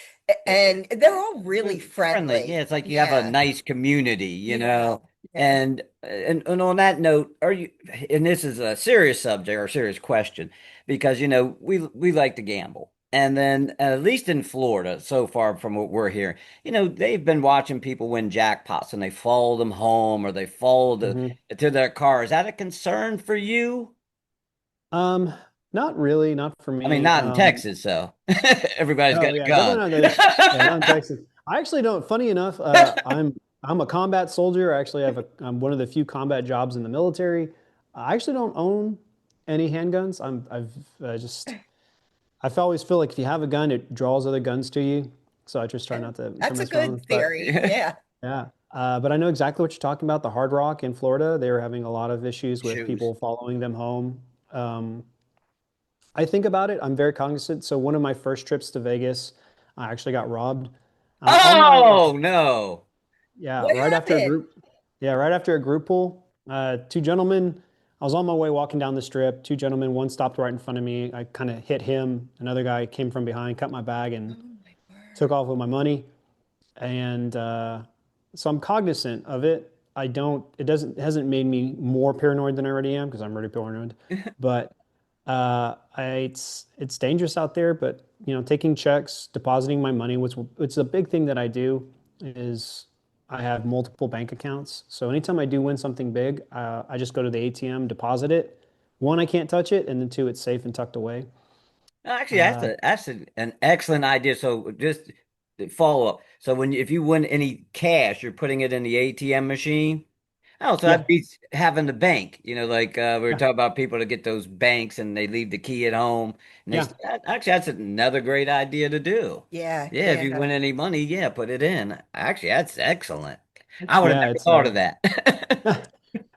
and they're all really Friendly. Yeah, friendly. it's like you have a Yeah. nice community, Yeah. Yeah. And on that note, are you, and this is a serious subject or a serious question, because we like to gamble. And then at least in Florida, so far from what we're hearing, they've been watching people win jackpots and they follow them home or they follow Hmm. to their car. Is that a concern for you? Um, Not really, not for I mean, me. not in Texas, so everybody's Oh got a yeah, definitely gun. not those. Yeah, not in Texas. I actually don't. Funny enough, I'm a combat soldier. I actually I'm one of the few combat jobs in the military. I actually don't own any handguns. I've just I've always feel like if you have a gun, it draws other guns to you. So I just try not to That's a mess around good with. But theory. Yeah. yeah, but I know exactly what you're talking about. The Hard Rock in Florida, they were having a lot of issues with Shoes. people following them home. Um, I think about it. I'm very cognizant. So one of my first trips to Vegas, I actually got robbed. On my Oh no. Yeah, What happened? right after a group pull, two gentlemen. I was on my way walking down the strip. Two gentlemen, one stopped right in front of me. I kind of hit him. Another guy came from behind, cut my bag, Oh and my took word. off with my money. And so I'm cognizant of it. I don't. It hasn't made me more paranoid than I already am because I'm already paranoid. But it's dangerous out there, but taking checks, depositing my money, which it's a big thing that I do is I have multiple bank accounts. So anytime I do win something big, I just go to the ATM, deposit it. One, I can't touch it, and then two, it's safe and tucked away. Actually, Uh, an excellent idea. So just to follow up. So if you win any cash, you're putting it in the ATM machine. Oh, so yeah, that beats having the bank. Like we were yeah, talking about people to get those banks and they leave the key at home. And yeah. actually, that's another great idea to do. Yeah. Yeah, if you Yeah. win any money, yeah, put it in. Actually, that's excellent. I would have Yeah, never it's thought of that.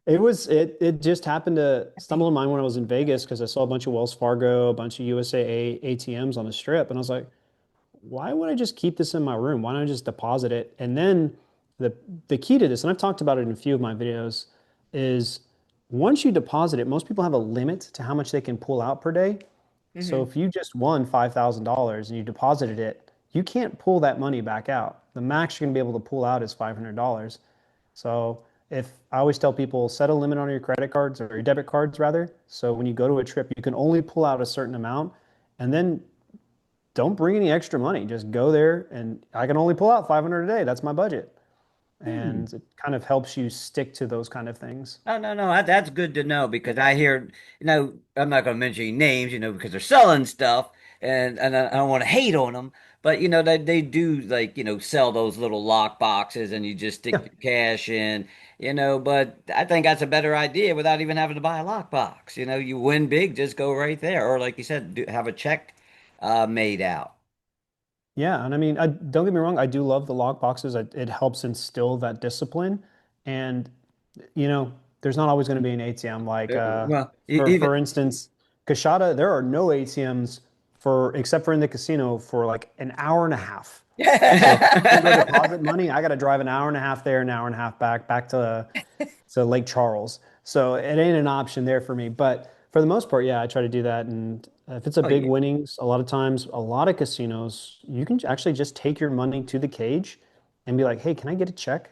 it just happened to stumble in mind when I was in Vegas because I saw a bunch of Wells Fargo, a bunch of USA ATMs on the strip, and I was like, why would I just keep this in my room? Why don't I just deposit it? And then the the key to this, and I've talked about it in a few of my videos, is once you deposit it, most people have a limit to how much they can pull out per day. So Hmm. if you just won $5,000 and you deposited it, you can't pull that money back out. The max you're going to be able to pull out is $500. So if I always tell people set a limit on your credit cards or your debit cards rather. So when you go to a trip, you can only pull out a certain amount and then don't bring any extra money. Just go there and I can only pull out 500 a day. That's my budget. Hmm. And it kind of helps you stick to those kind of things. Oh, no, no, that's good to know because I hear, I'm not going to mention any names, because they're selling stuff and I don't want to hate on them, but they do like, sell those little lock boxes and you just stick Yeah. your cash in, but I think that's a better idea without even having to buy a lock box. You win big, just go right there. Or like you said, have a check made out. Yeah, and I mean, don't get me wrong, I do love the lock boxes. It helps instill that discipline. And there's not always going to be an ATM. Like Well, for even instance, Kashada, there are no ATMs for except for in the casino for like an hour and a half. So if I want to go deposit money, I got to drive an hour and a half there, an hour and a half back to Lake Charles. So it ain't an option there for me. But for the most part, yeah, I try to do that. And if it's a oh big yeah. winnings, a lot of times, a lot of casinos, you can actually just take your money to the cage and be like, "Hey, can I get a check?"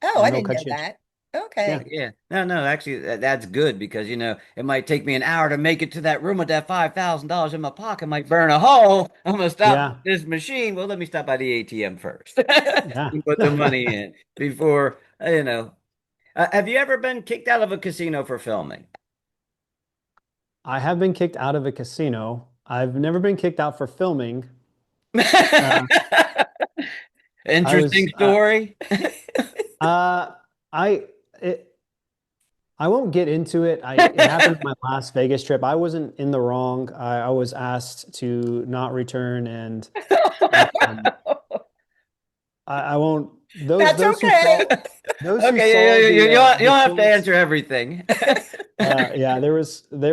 Oh, I And they'll didn't know cut you a check. that. Oh, Yeah, Okay. yeah. No, no, actually, that's good because, it might take me an hour to make it to that room with that $5,000 in my pocket. Might burn a hole. I'm gonna stop yeah, this machine. Well, let me stop by the ATM first yeah. and put the money in before, have you ever been kicked out of a casino for filming? I have been kicked out of a casino. I've never been kicked out for filming. Uh, I Interesting was, story. uh, I, it, I won't get into it. It happened in my Las Vegas trip. I wasn't in the wrong. I was asked to not return, and um, I won't. those That's those who okay. saw those who Okay, saw you the don't have to posts. answer everything. Yeah, there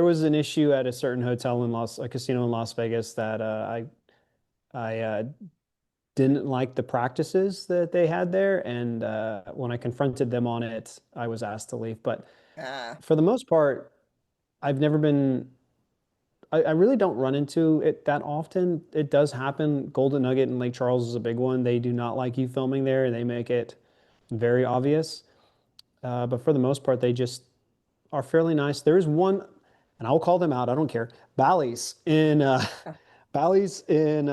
was an issue at a certain hotel in a casino in Las Vegas that I didn't like the practices that they had there, and when I confronted them on it, I was asked to leave. But Ah, for the most part, I've never been. I really don't run into it that often. It does happen. Golden Nugget and Lake Charles is a big one. They do not like you filming there, and they make it very obvious. But for the most part, they just are fairly nice. There is one, and I'll call them out. I don't care. Bally's in Bally's in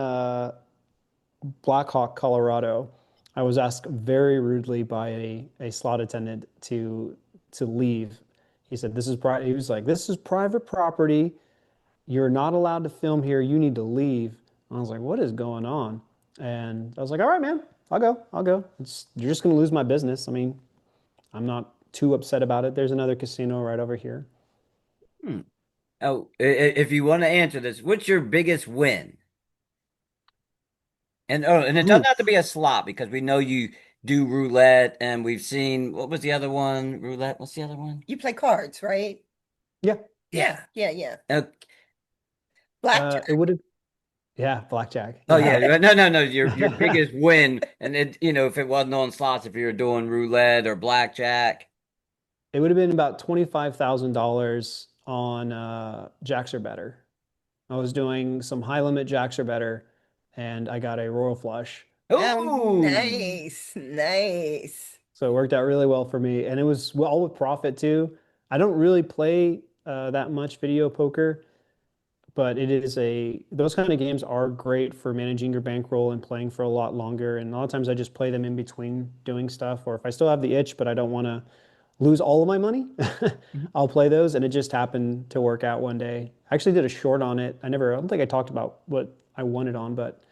Blackhawk, Colorado. I was asked very rudely by a slot attendant to leave. He said, "This is he was like, this is private property. You're not allowed to film here. You need to leave." I was like, "What is going on?" And I was like, "All right, man, I'll go. I'll go. You're just going to lose my business. I mean, I'm not too upset about it. There's another casino right over here." Hmm. Oh, if you want to answer this, what's your biggest win? And it doesn't Ooh, have to be a slot because we know you do roulette, and we've seen what was the other one? Roulette. What's the other one? you play cards, right? yeah. Yeah, Yeah. yeah, yeah. Uh, It Blackjack. would have, yeah, blackjack. oh Yeah. yeah. No. Your biggest win, and if it wasn't on slots, if you were doing roulette or blackjack. It would have been about $25,000 on jacks or better. I was doing some high limit jacks or better, and I got a royal flush. Oh, Oh. nice, nice. So it worked out really well for me, and it was all with profit too. I don't really play that much video poker, but it is those kind of games are great for managing your bankroll and playing for a lot longer. And a lot of times I just play them in between doing stuff, or if I still have the itch, but I don't want to lose all of my money, I'll play those. And it just happened to work out one day. I actually did a short on it. I don't think I talked about what I won it on, but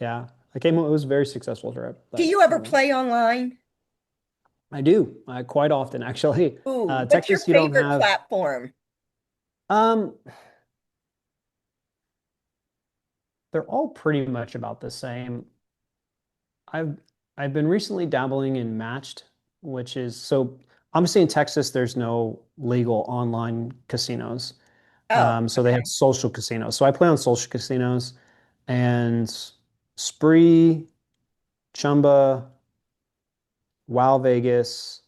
yeah, it was a very successful trip. Do That you ever I went. play online? I do quite often, actually. Ooh, what's your Texas, you don't favorite have. platform? Um, they're all pretty much about the same. I've I've been recently dabbling in Matched, which is so obviously in Texas, there's no legal online casinos. Oh, So they have okay. social casinos. So I play on social casinos and Spree, Chumba, Wow Vegas,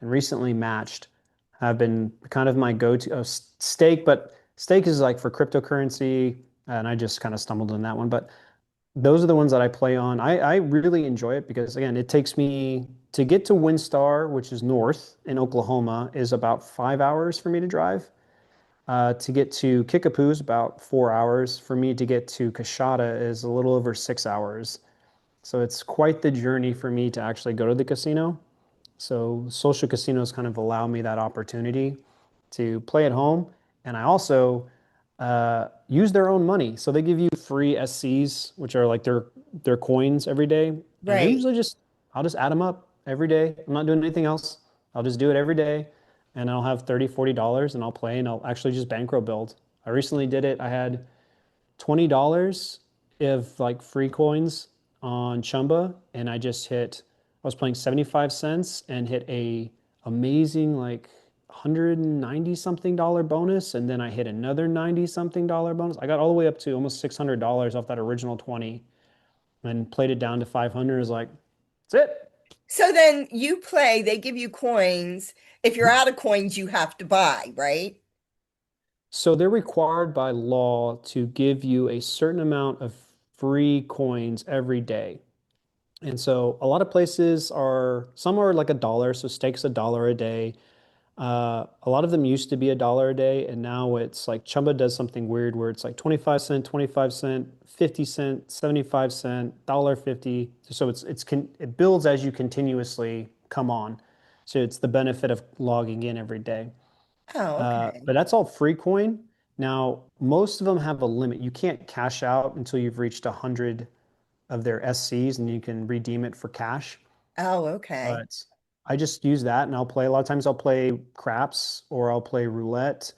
and recently Matched have been kind of my go-to. Stake, but Stake is like for cryptocurrency, and I just kind of stumbled on that one. But those are the ones that I play on. I really enjoy it because again, it takes me to get to Windstar, which is north in Oklahoma, is about 5 hours for me to drive. To get to Kickapoo is about 4 hours. For me to get to Kashada is a little over 6 hours. So it's quite the journey for me to actually go to the casino. So social casinos kind of allow me that opportunity to play at home. And I also use their own money. So they give you free SCs, which are like their coins every day. And they're Right. usually I'll just add them up every day. I'm not doing anything else. I'll just do it every day. And I'll have $30, $40 and I'll play and I'll actually just bankroll build. I recently did it. I had $20 of like free coins on Chumba, and I was playing 75 cents and hit a amazing like 190 something dollar bonus, and then I hit another 90 something dollar bonus. I got all the way up to almost $600 off that original 20 and played it down to 500. Is like, that's it. So then you play, they give you coins. If you're out of coins, you have to buy, right? So they're required by law to give you a certain amount of free coins every day. And so a lot of places some are like a dollar, so steak's $1 a day. A lot of them used to be $1 a day, and now it's like Chumba does something weird where it's like 25 cent, 25 cent, 50 cent, 75 cent, $1.50. So it builds as you continuously come on. So it's the benefit of logging in every day. Oh, But okay. that's all free coin. Now, most of them have a limit. You can't cash out until you've reached 100 of their SCs and you can redeem it for cash. Oh, okay. But I just use that and I'll play. A lot of times I'll play craps or I'll play roulette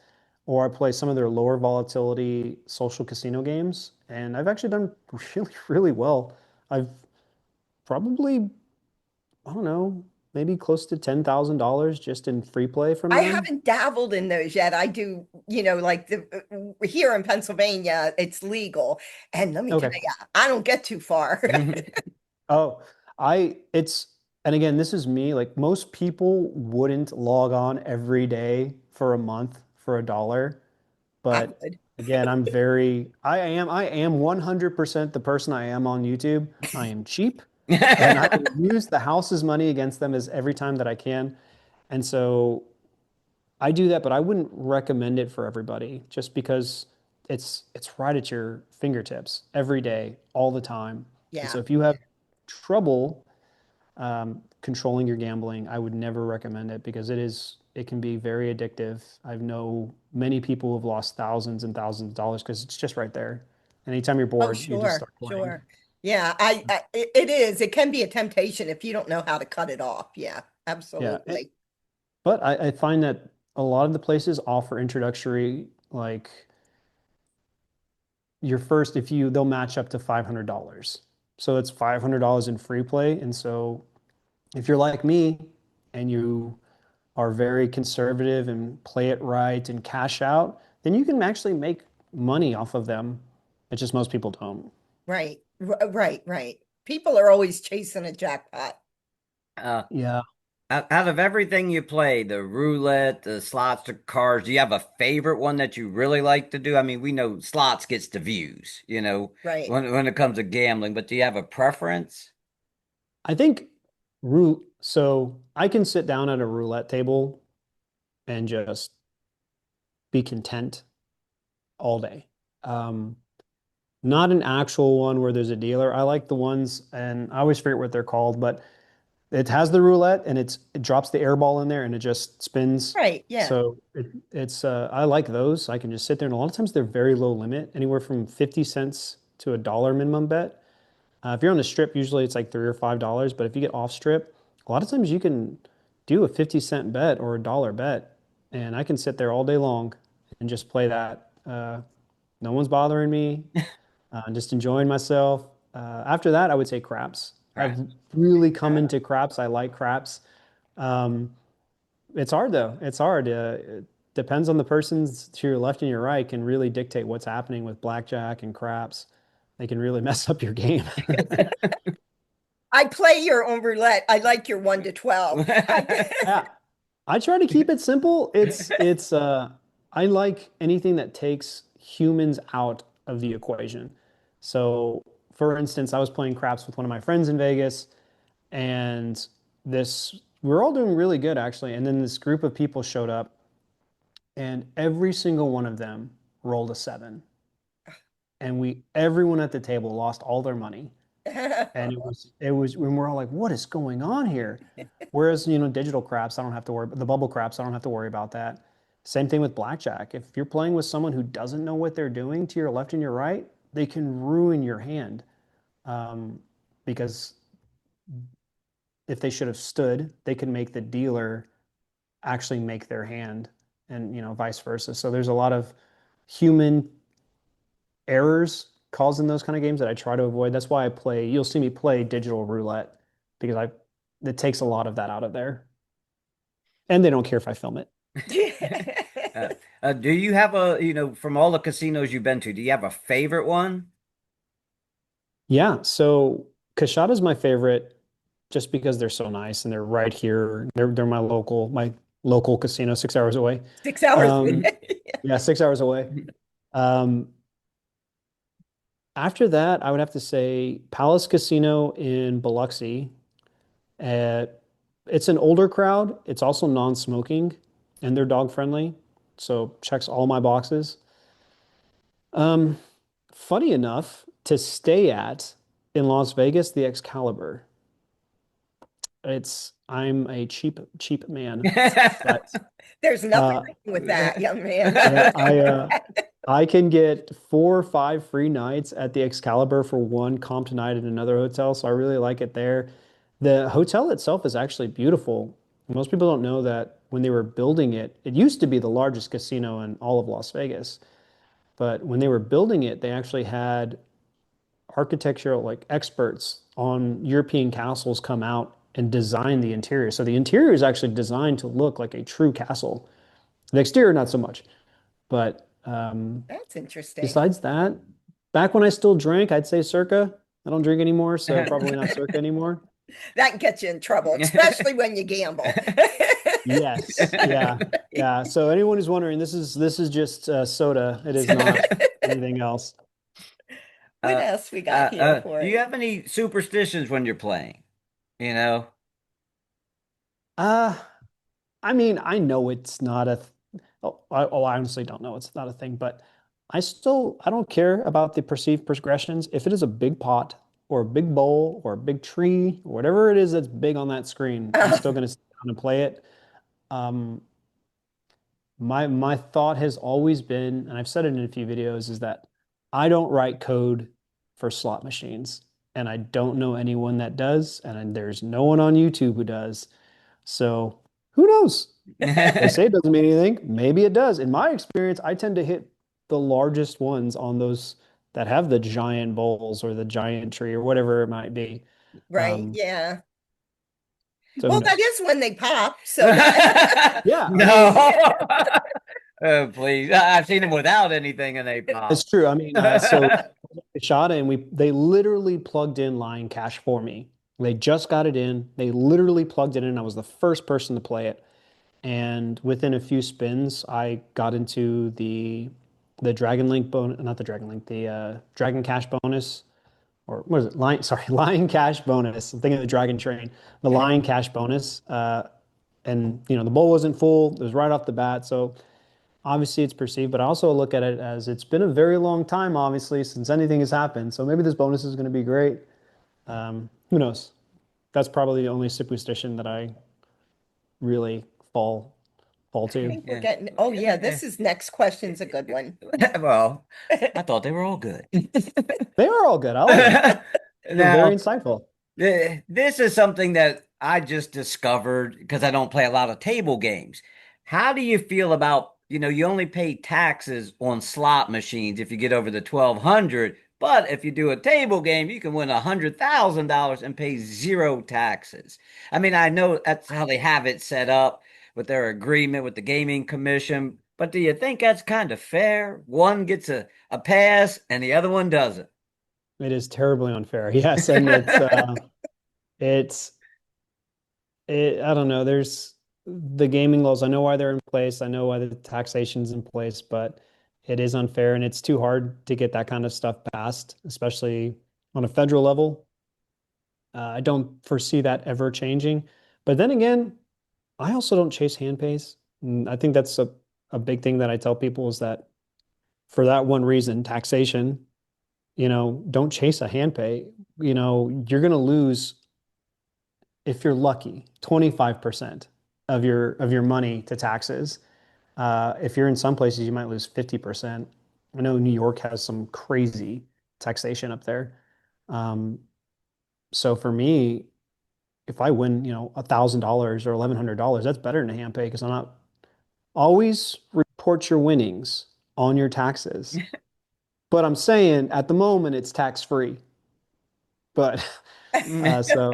or I play some of their lower volatility social casino games. And I've actually done really, really well. I've probably I don't know, maybe close to $10,000 just in free play from I them. haven't dabbled in those yet. I do, like here in Pennsylvania, it's legal. And let me tell Okay. you, I don't get too far. Oh, it's, and again, this is me. Like most people wouldn't log on every day for a month for $1. I But would. again, I am 100% the person I am on YouTube. I am cheap and I will use the house's money against them as every time that I can. And so I do that, but I wouldn't recommend it for everybody just because it's right at your fingertips every day, all the time. And Yeah. so if you have trouble controlling your gambling, I would never recommend it because it can be very addictive. I know many people who have lost thousands and thousands of dollars because it's just right there. Anytime you're Oh, bored, you just sure, start playing. sure. Yeah, it is. It can be a temptation if you don't know how to cut it off. Yeah, Yeah. absolutely. But I find that a lot of the places offer introductory, like your first, if you, they'll match up to $500. So it's $500 in free play. And so if you're like me and you are very conservative and play it right and cash out, then you can actually make money off of them. It's just most people don't. Right, right, right. People are always chasing a jackpot. uh, Yeah. out of everything you play, the roulette, the slots, the cards, do you have a favorite one that you really like to do? I mean, we know slots gets the views, Right. when it comes to gambling, but do you have a preference? I think so I can sit down at a roulette table and just be content all day. Um, Not an actual one where there's a dealer. I like the ones, and I always forget what they're called, but it has the roulette and it drops the air ball in there and it just spins. Right, yeah. So it's I like those. I can just sit there and a lot of times they're very low limit, anywhere from 50 cents to $1 minimum bet. If you're on the strip, usually it's like $3 or $5, but if you get off strip, a lot of times you can do a 50-cent bet or $1 bet, and I can sit there all day long and just play that. No one's bothering me, just enjoying myself. After that, I would say craps. Right. I've really come Oh. into craps. I like craps. Um, it's hard though. It's hard. It depends on the person's to your left and your right can really dictate what's happening with blackjack and craps. They can really mess up your game. I play your own roulette. I like your 1 to 12. Yeah, I try to keep it simple. I like anything that takes humans out of the equation. So, for instance, I was playing craps with one of my friends in Vegas, and we're all doing really good actually. And then this group of people showed up, and every single one of them rolled a seven. And everyone at the table lost all their money. And it was when we're all like, what is going on here? Whereas, digital craps, I don't have to worry, the bubble craps, I don't have to worry about that. Same thing with blackjack. If you're playing with someone who doesn't know what they're doing to your left and your right, they can ruin your hand. Um, because if they should have stood, they can make the dealer actually make their hand and, vice versa. So there's a lot of human errors caused in those kind of games that I try to avoid. That's why you'll see me play digital roulette because it takes a lot of that out of there. And they don't care if I film it. uh, do you have from all the casinos you've been to, do you have a favorite one? Yeah. So Kashada's my favorite just because they're so nice and they're right here. They're my local casino 6 hours away. 6 hours. Um, yeah, 6 hours away. Um, After that, I would have to say Palace Casino in Biloxi. Uh, it's an older crowd. It's also non-smoking and they're dog friendly. So checks all my boxes. Um, Funny enough, to stay at in Las Vegas, the Excalibur. I'm a cheap man, but There's nothing uh, wrong with that, young man. yeah, I can get 4 or 5 free nights at the Excalibur for one comped night at another hotel, so I really like it there. The hotel itself is actually beautiful. Most people don't know that when they were building it, it used to be the largest casino in all of Las Vegas. But when they were building it, they actually had architectural like experts on European castles come out and design the interior. So the interior is actually designed to look like a true castle. The exterior, not so much. But That's interesting. besides that, back when I still drank, I'd say circa. I don't drink anymore, so probably not circa anymore. That can get you in trouble, especially when you gamble. Yes, yeah, yeah. So anyone who's wondering, this is just soda. It is not anything else. What else we got here for Do you you? have any superstitions when you're playing? You know? Uh, I mean, I know it's not a. I honestly don't know it's not a thing, but I don't care about the perceived progressions. If it is a big pot or a big bowl or a big tree or whatever it is that's big on that screen, I'm still going to sit down and play it. Um, my thought has always been, and I've said it in a few videos, is that I don't write code for slot machines, and I don't know anyone that does, and there's no one on YouTube who does. So who knows? They say it doesn't mean anything. Maybe it does. In my experience, I tend to hit the largest ones on those that have the giant bowls or the giant tree or whatever it might be. Right. Um, Yeah. so who Well, that knows? is when they pop. So that, Yeah, I mean, No. Oh, please. I've seen them without anything and they it's pop. true. I mean, so Kashada and they literally plugged in Lion Cash for me. They just got it in. They literally plugged it in. I was the first person to play it. And within a few spins, I got into the Dragon Link bonus, not the Dragon Link, the Dragon Cash bonus, or what is it? Lion, sorry, Lion Cash bonus. I'm thinking of the Dragon Train, the Lion Cash bonus. And the bowl wasn't full. It was right off the bat. So obviously it's perceived, but I also look at it as it's been a very long time, obviously, since anything has happened. So maybe this bonus is going to be great. Who knows? That's probably the only superstition that I really fall I to. think we're Yeah. getting, oh yeah, this is next question's a good one. Well, I thought they were all good. They are all good. I'll admit. They're very Now, insightful. this is something that I just discovered because I don't play a lot of table games. How do you feel about, you only pay taxes on slot machines if you get over the 1,200, but if you do a table game, you can win $100,000 and pay zero taxes. I mean, I know that's how they have it set up with their agreement with the gaming commission, but do you think that's kind of fair? One gets a pass and the other one doesn't. It is terribly unfair. Yes, and it's I don't know. There's the gaming laws. I know why they're in place. I know why the taxation's in place, but it is unfair and it's too hard to get that kind of stuff passed, especially on a federal level. I don't foresee that ever changing. But then again, I also don't chase hand pays. And I think that's a big thing that I tell people is that for that one reason, taxation, don't chase a hand pay. You're going to lose, if you're lucky, 25% of your money to taxes. If you're in some places, you might lose 50%. I know New York has some crazy taxation up there. Um, so for me, if I win, $1,000 or $1,100, that's better than a hand pay because I'm not always report your winnings on your taxes. But I'm saying at the moment it's tax free. But so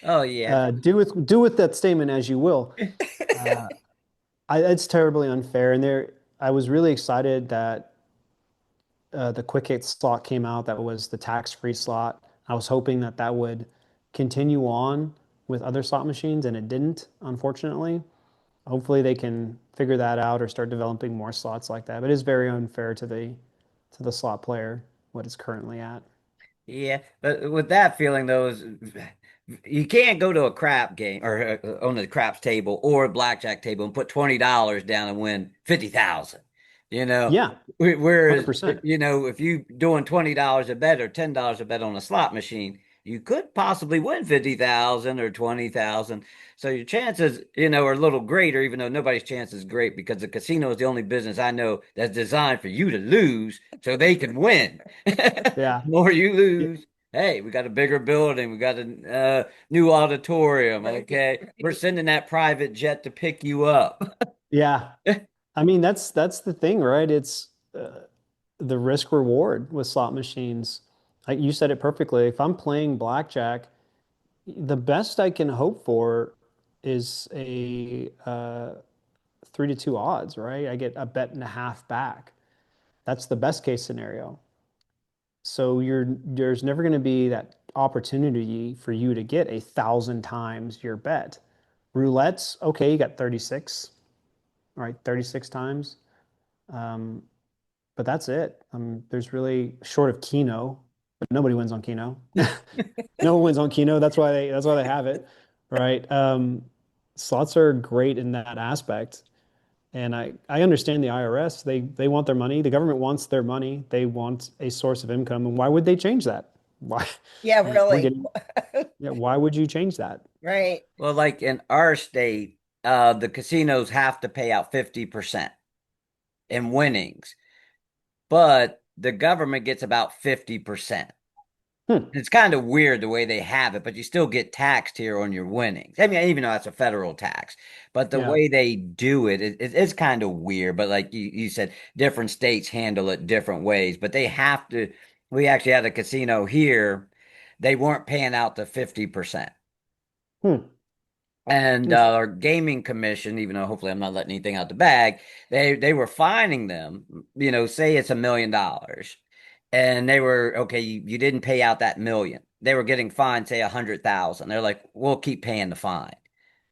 Oh yeah. do with that statement as you will. Uh, it's terribly unfair. And I was really excited that the Quick Hit slot came out. That was the tax-free slot. I was hoping that that would continue on with other slot machines, and it didn't, unfortunately. Hopefully, they can figure that out or start developing more slots like that. But it is very unfair to the slot player what it's currently at. Yeah, but with that feeling though, you can't go to a crap game or on the craps table or a blackjack table and put $20 down and win 50,000. You know, Yeah, whereas 100%. if you doing $20 a bet or $10 a bet on a slot machine, you could possibly win 50,000 or 20,000. So your chances, are a little greater, even though nobody's chance is great because the casino is the only business I know that's designed for you to lose so they can win. Yeah. More you lose. Hey, we got a bigger building. We got a new auditorium. Okay, we're sending that private jet to pick you up. Yeah. I mean, that's the thing, right? It's the risk reward with slot machines. Like you said it perfectly. If I'm playing blackjack, The best I can hope for is a 3-2 odds, right? I get a bet and a half back. That's the best case scenario. So there's never going to be that opportunity for you to get 1,000 times your bet. Roulette's okay, you got 36, all right, 36 times. Um, but that's it. There's really short of Keno, but nobody wins on Keno. No one wins on Keno. That's why they have it, right? Slots are great in that aspect. And I understand the IRS. They want their money. The government wants their money. They want a source of income. And why would they change that? Why Yeah, we're really. getting, yeah, why would you change that? Right. Well, like in our state, the casinos have to pay out 50% in winnings, but the government gets about 50%. Hmm. It's kind of weird the way they have it, but you still get taxed here on your winnings. I mean, even though that's a federal tax, but the Yeah. way they do it's kind of weird. But like you said, different states handle it different ways, but they have to. We actually had a casino here. They weren't paying out the 50%. Hmm. And Interesting. our gaming commission, even though hopefully I'm not letting anything out the bag, they were fining them, say it's $1 million. And they were, okay, you didn't pay out that million. They were getting fined, say 100,000. They're like, we'll keep paying the fine.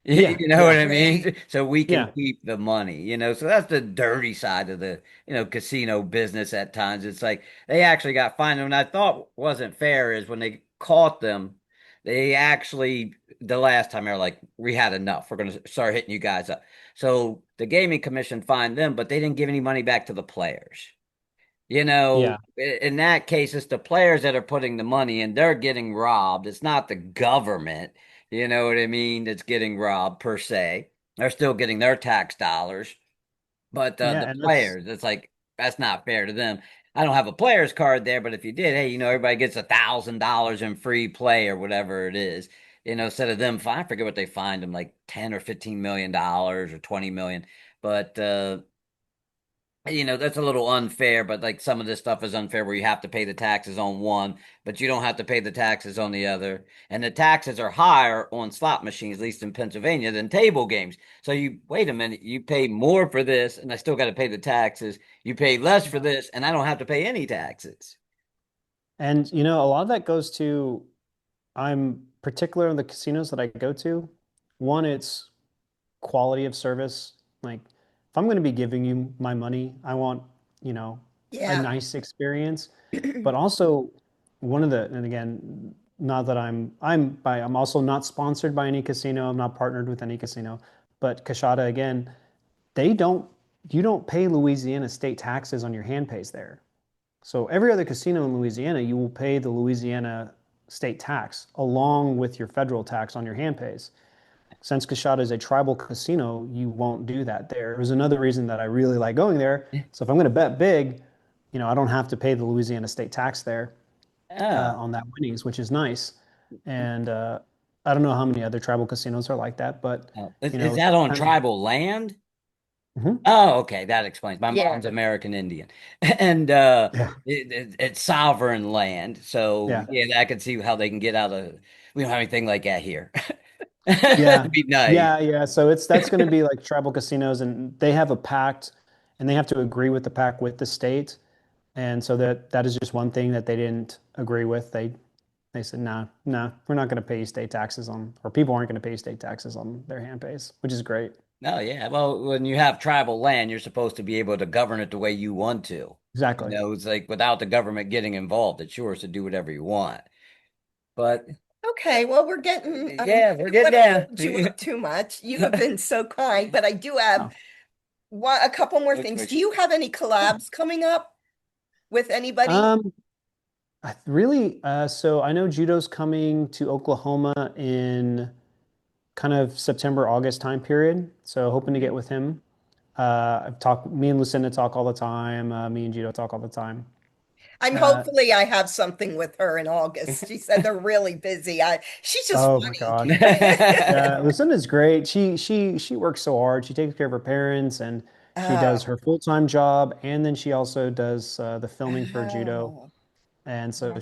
Yeah. You know what Yeah. I Right. mean? So we can Yeah. keep the money. So that's the dirty side of the, casino business at times. It's like they actually got fined. And what I thought wasn't fair is when they caught them, they actually, the last time they were like, we had enough. We're going to start hitting you guys up. So the gaming commission fined them, but they didn't give any money back to the players. Yeah. In that case, it's the players that are putting the money in. They're getting robbed. It's not the government, you know what I mean, that's getting robbed per se. They're still getting their tax dollars. But Yeah. the And that's players, it's like, that's not fair to them. I don't have a player's card there, but if you did, hey, everybody gets $1,000 in free play or whatever it is. Instead of them, I forget what they fined them, like 10 or $15 million or 20 million. But that's a little unfair, but like some of this stuff is unfair where you have to pay the taxes on one, but you don't have to pay the taxes on the other. And the taxes are higher on slot machines, at least in Pennsylvania, than table games. So you wait a minute, you pay more for this, and I still got to pay the taxes. You pay less for yeah. this, and I don't have to pay any taxes. And a lot of that goes to I'm particular in the casinos that I go to. One, it's quality of service. Like if I'm going to be giving you my money, I want, you know, a Yeah. nice experience. But also and again, not that I'm also not sponsored by any casino. I'm not partnered with any casino. But Kashada again, they don't you don't pay Louisiana state taxes on your hand pays there. So every other casino in Louisiana, you will pay the Louisiana state tax along with your federal tax on your hand pays. Since Kashada is a tribal casino, you won't do that there. It was another reason that I really like going there. So if I'm going to bet big, I don't have to pay the Louisiana state tax there Oh, on that winnings, which is nice. And I don't know how many other tribal casinos are like that, but oh. Is, you is know, that on kind of. tribal land? Mhm. Oh, okay, that explains. My Yeah. mom's American Indian, and Yeah, it's sovereign land. So yeah, yeah, I can see how they can get out of. We don't have anything like that here. yeah, It'd be nice. yeah. So that's going to be like tribal casinos, and they have a pact, and they have to agree with the pact with the state. And so that is just one thing that they didn't agree with. They said, no, no, we're not going to pay you state taxes on, or people aren't going to pay you state taxes on their hand pays, which is great. No, yeah. Well, when you have tribal land, you're supposed to be able to govern it the way you want to. Exactly. It's like without the government getting involved, it's yours to do whatever you want. But Okay, well, we're getting, yeah, we're I don't getting want to down. hold you up too much. You have been so kind, but I do have Oh. a couple more Which, things. Do which, you have any Yeah. collabs coming up with anybody? Um, so I know Judo's coming to Oklahoma in kind of September, August time period. So hoping to get with him. Me and Lucinda talk all the time. Me and Judo talk all the time. I'm Uh, hopefully I have something with her in August. She said they're really busy. She's just oh my gosh. funny. Yeah, Lucinda's great. She works so hard. She takes care of her parents and she does Oh, her full-time job and then she also does the filming for judo. oh, And so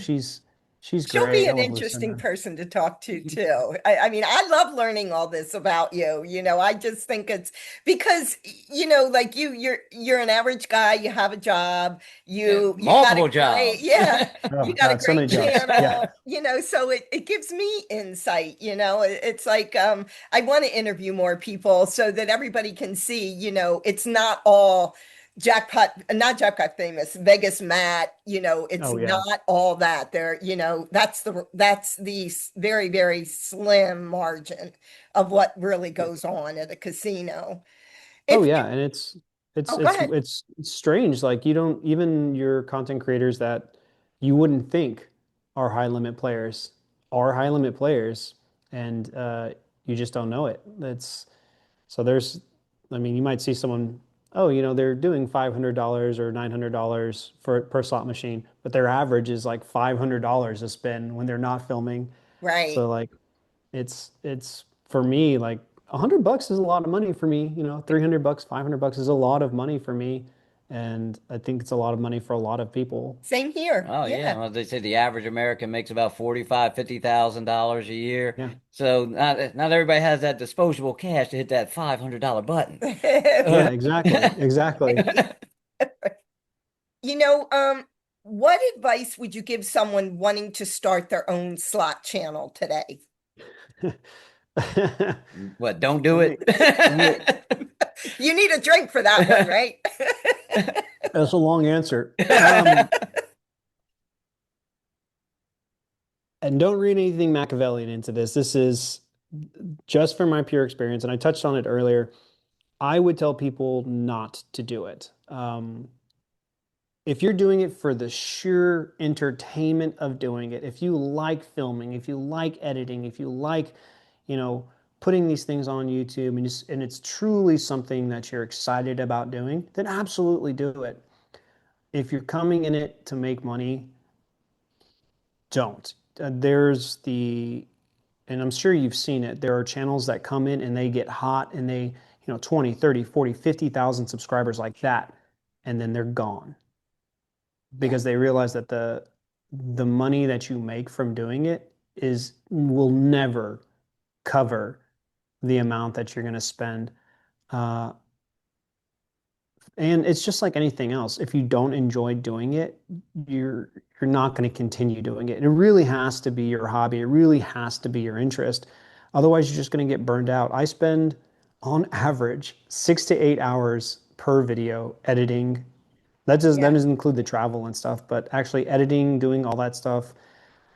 She's She'll be great. I an love listening to interesting her. person to talk to too. I mean, I love learning all this about you. I just think it's because, like you're an average guy, you have a job, you got a Multiple great, jobs. yeah, Oh you got a God, so great many jobs. Yeah. channel, so it gives me insight, It's like I want to interview more people so that everybody can see, it's not all Jackpot, not Jackpot famous, Vegas Matt, it's Oh yeah. not all that there, that's the very, very slim margin of what really goes on at a casino. Oh If yeah, you, and it's it's oh, go it's ahead. it's it's strange. Like you don't even your content creators that you wouldn't think are high limit players, and you just don't know it. That's so there's, I mean, you might see someone, oh, they're doing $500 or $900 for per slot machine, but their average is like $500 to spend when they're not filming. Right. So like it's for me like $100 is a lot of money for me. 300 bucks, $500 is a lot of money for me, and I think it's a lot of money for a lot of people. Same here. Oh yeah, Yeah. well, they say the average American makes about 45, $50,000 a year. Yeah, So not everybody has that disposable cash to hit that $500 button. yeah, exactly, exactly. Right. You know, what advice would you give someone wanting to start their own slot channel today? What, don't do Let me it? let me. You need a drink for that one, right? That's a long answer. And don't read anything Machiavellian into this. This is just from my pure experience, and I touched on it earlier. I would tell people not to do it. If you're doing it for the sheer entertainment of doing it, if you like filming, if you like editing, if you like, you know, putting these things on YouTube and it's truly something that you're excited about doing, then absolutely do it. If you're coming in it to make money, don't. There's the and I'm sure you've seen it. There are channels that come in and they get hot and they, 20, 30, 40, 50,000 subscribers like that, and then they're gone Yeah. because they realize that the money that you make from doing it is will never cover the amount that you're going to spend. Uh, and it's just like anything else. If you don't enjoy doing it, you're you're not going to continue doing it. It really has to be your hobby. It really has to be your interest. Otherwise, you're just going to get burned out. I spend on average 6 to 8 hours per video editing. That Yeah. doesn't include the travel and stuff, but actually editing, doing all that stuff.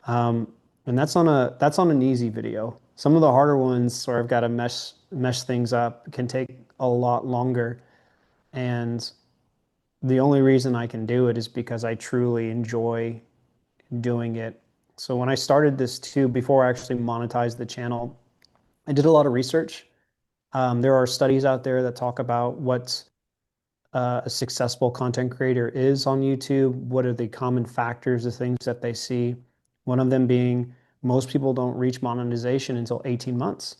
Um, and that's on an easy video. Some of the harder ones where I've got to mesh things up can take a lot longer. And the only reason I can do it is because I truly enjoy doing it. So when I started this too, before I actually monetized the channel, I did a lot of research. There are studies out there that talk about what a successful content creator is on YouTube. What are the common factors, the things that they see? One of them being most people don't reach monetization until 18 months.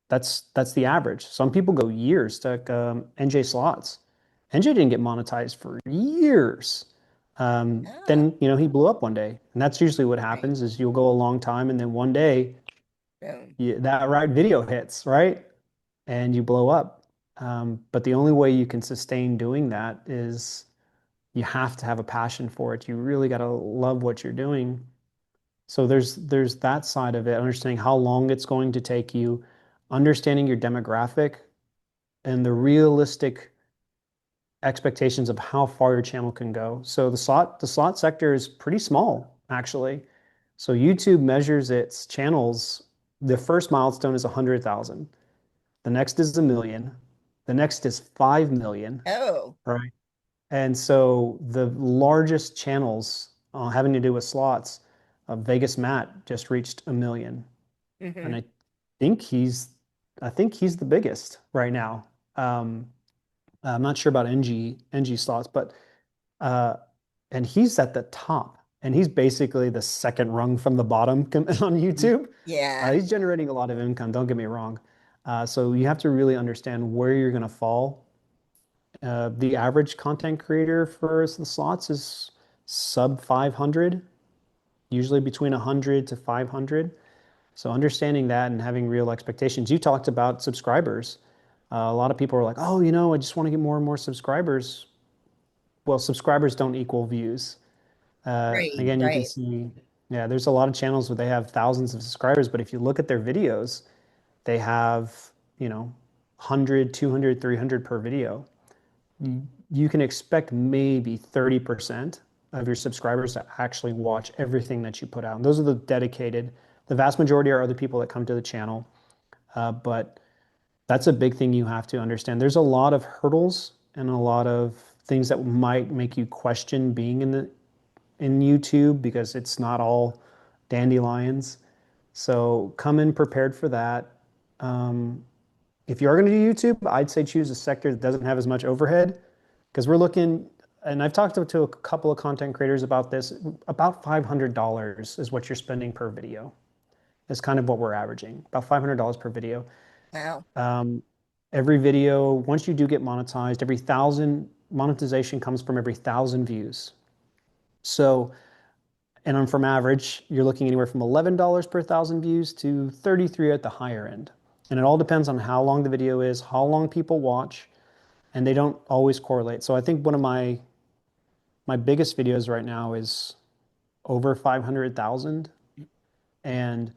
That's the average. Some people go years to NJ slots. NJ didn't get monetized for years. Ah, Then he blew up one day, and that's usually what right. happens. Is you'll go a long time, and then one day Boom. that right video hits, right, and you blow up. But the only way you can sustain doing that is you have to have a passion for it. You really got to love what you're doing. So there's that side of it, understanding how long it's going to take you, understanding your demographic and the realistic expectations of how far your channel can go. So the slot sector is pretty small, actually. So YouTube measures its channels. The first milestone is 100,000. The next is a million. The next is 5 million, Oh. right? And so the largest channels having to do with slots, Vegas Matt just reached a million, and Hmm. think he's, I think he's the biggest right now. Um, I'm not sure about NG slots, but uh, and he's at the top, and he's basically the second rung from the bottom on YouTube. Yeah. He's generating a lot of income. Don't get me wrong. So you have to really understand where you're going to fall. The average content creator for the slots is sub 500. usually between 100 to 500. So understanding that and having real expectations. You talked about subscribers. A lot of people are like, oh, I just want to get more and more subscribers. Well, subscribers don't equal views. Right, Again, you can right. see, yeah, there's a lot of channels where they have thousands of subscribers, but if you look at their videos, they have, 100, 200, 300 per video. You can expect maybe 30% of your subscribers to actually watch everything that you put out. And those are the dedicated. The vast majority are other people that come to the channel. But that's a big thing you have to understand. There's a lot of hurdles and a lot of things that might make you question being in YouTube because it's not all dandelions. So come in prepared for that. Um, if you are going to do YouTube, I'd say choose a sector that doesn't have as much overhead because we're looking, and I've talked to a couple of content creators about this, about $500 is what you're spending per video. Is kind of what we're averaging, about $500 per video. Wow. Um, every video, once you do get monetized, every thousand monetization comes from every thousand views. So, and on from average, you're looking anywhere from $11 per thousand views to 33 at the higher end. And it all depends on how long the video is, how long people watch, and they don't always correlate. So I think one of my biggest videos right now is over 500,000, and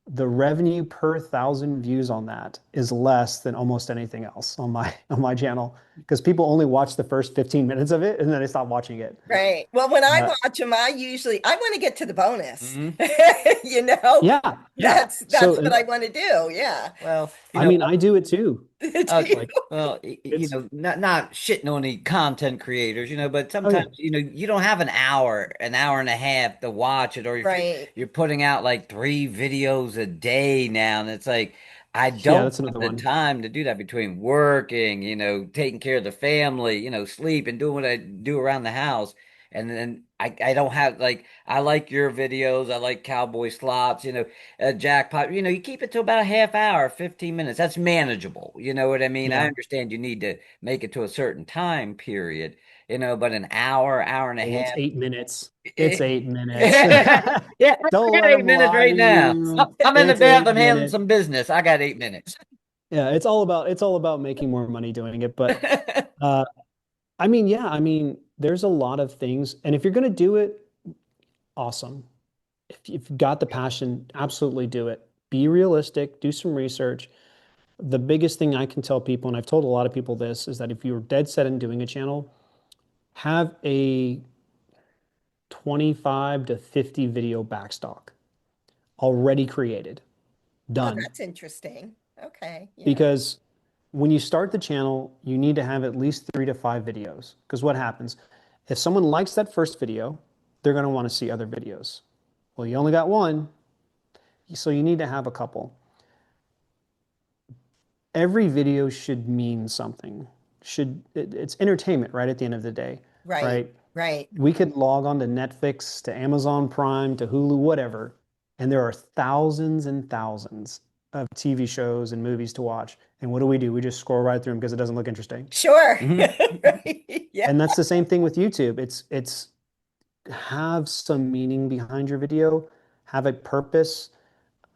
the revenue per thousand views on that is less than almost anything else on my channel because people only watch the first 15 minutes of it and then they stop watching it. Right. Well, when I Uh, watch them, I want to get to the bonus. Mhm. You know, yeah, yeah. that's what I want to do. Yeah. Well, I mean, I do it too. Do you? Like well, it's not shitting on the content creators, but oh sometimes, yeah, you don't have an hour and a half to watch it, or if Right. you're putting out like 3 videos a day now, and it's like I yeah. don't That's have another the one. time to do that between working, taking care of the family, sleep and doing what I do around the house. And then I don't have like I like your videos. I like cowboy slots, jackpot. You keep it to about a half hour, 15 minutes. That's manageable. You know what I mean? I Yeah. understand you need to make it to a certain time period, but an hour, hour and a Oh, it's half. 8 minutes. It's Eh, 8 minutes. yeah, I Don't got let them 8 minutes lie right to now. you. I'm in the It's eight bathroom handling minutes. some business. I got 8 minutes. Yeah, it's all about making more money doing it. But uh, I mean, yeah, I mean, there's a lot of things, and if you're gonna do it, awesome. If you've got the passion, absolutely do it. Be realistic, do some research. The biggest thing I can tell people, and I've told a lot of people this, is that if you're dead set in doing a channel, have a 25 to 50 video backstock already created, Oh, done. that's interesting. Okay. Yeah. Because when you start the channel, you need to have at least 3 to 5 videos. Because what happens? If someone likes that first video, they're going to want to see other videos. Well, you only got one, so you need to have a couple. Every video should mean something. It's entertainment, right? At the end of the day, Right. right? Right. We could log on to Netflix, to Amazon Prime, to Hulu, whatever, and there are thousands and thousands of TV shows and movies to watch. And what do? We just scroll right through them because it doesn't look interesting. Sure. Mhm. Right. Yeah. And that's the same thing with YouTube. It's have some meaning behind your video, have a purpose,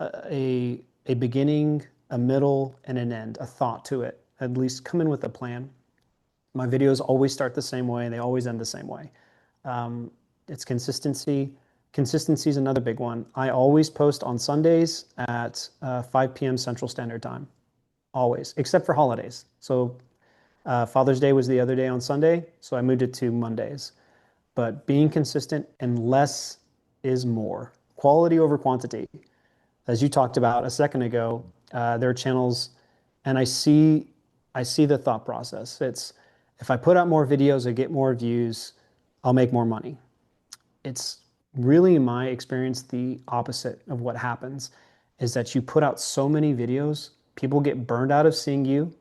a beginning, a middle, and an end, a thought to it. At least come in with a plan. My videos always start the same way and they always end the same way. Um, it's consistency. Consistency is another big one. I always post on Sundays at 5 p.m. Central Standard Time, always, except for holidays. So Father's Day was the other day on Sunday, so I moved it to Mondays. But being consistent and less is more. Quality over quantity. As you talked about a second ago, there are channels, and I see the thought process. It's if I put out more videos, I get more views, I'll make more money. It's really, in my experience, the opposite of what happens is that you put out so many videos, people get burned out of seeing you.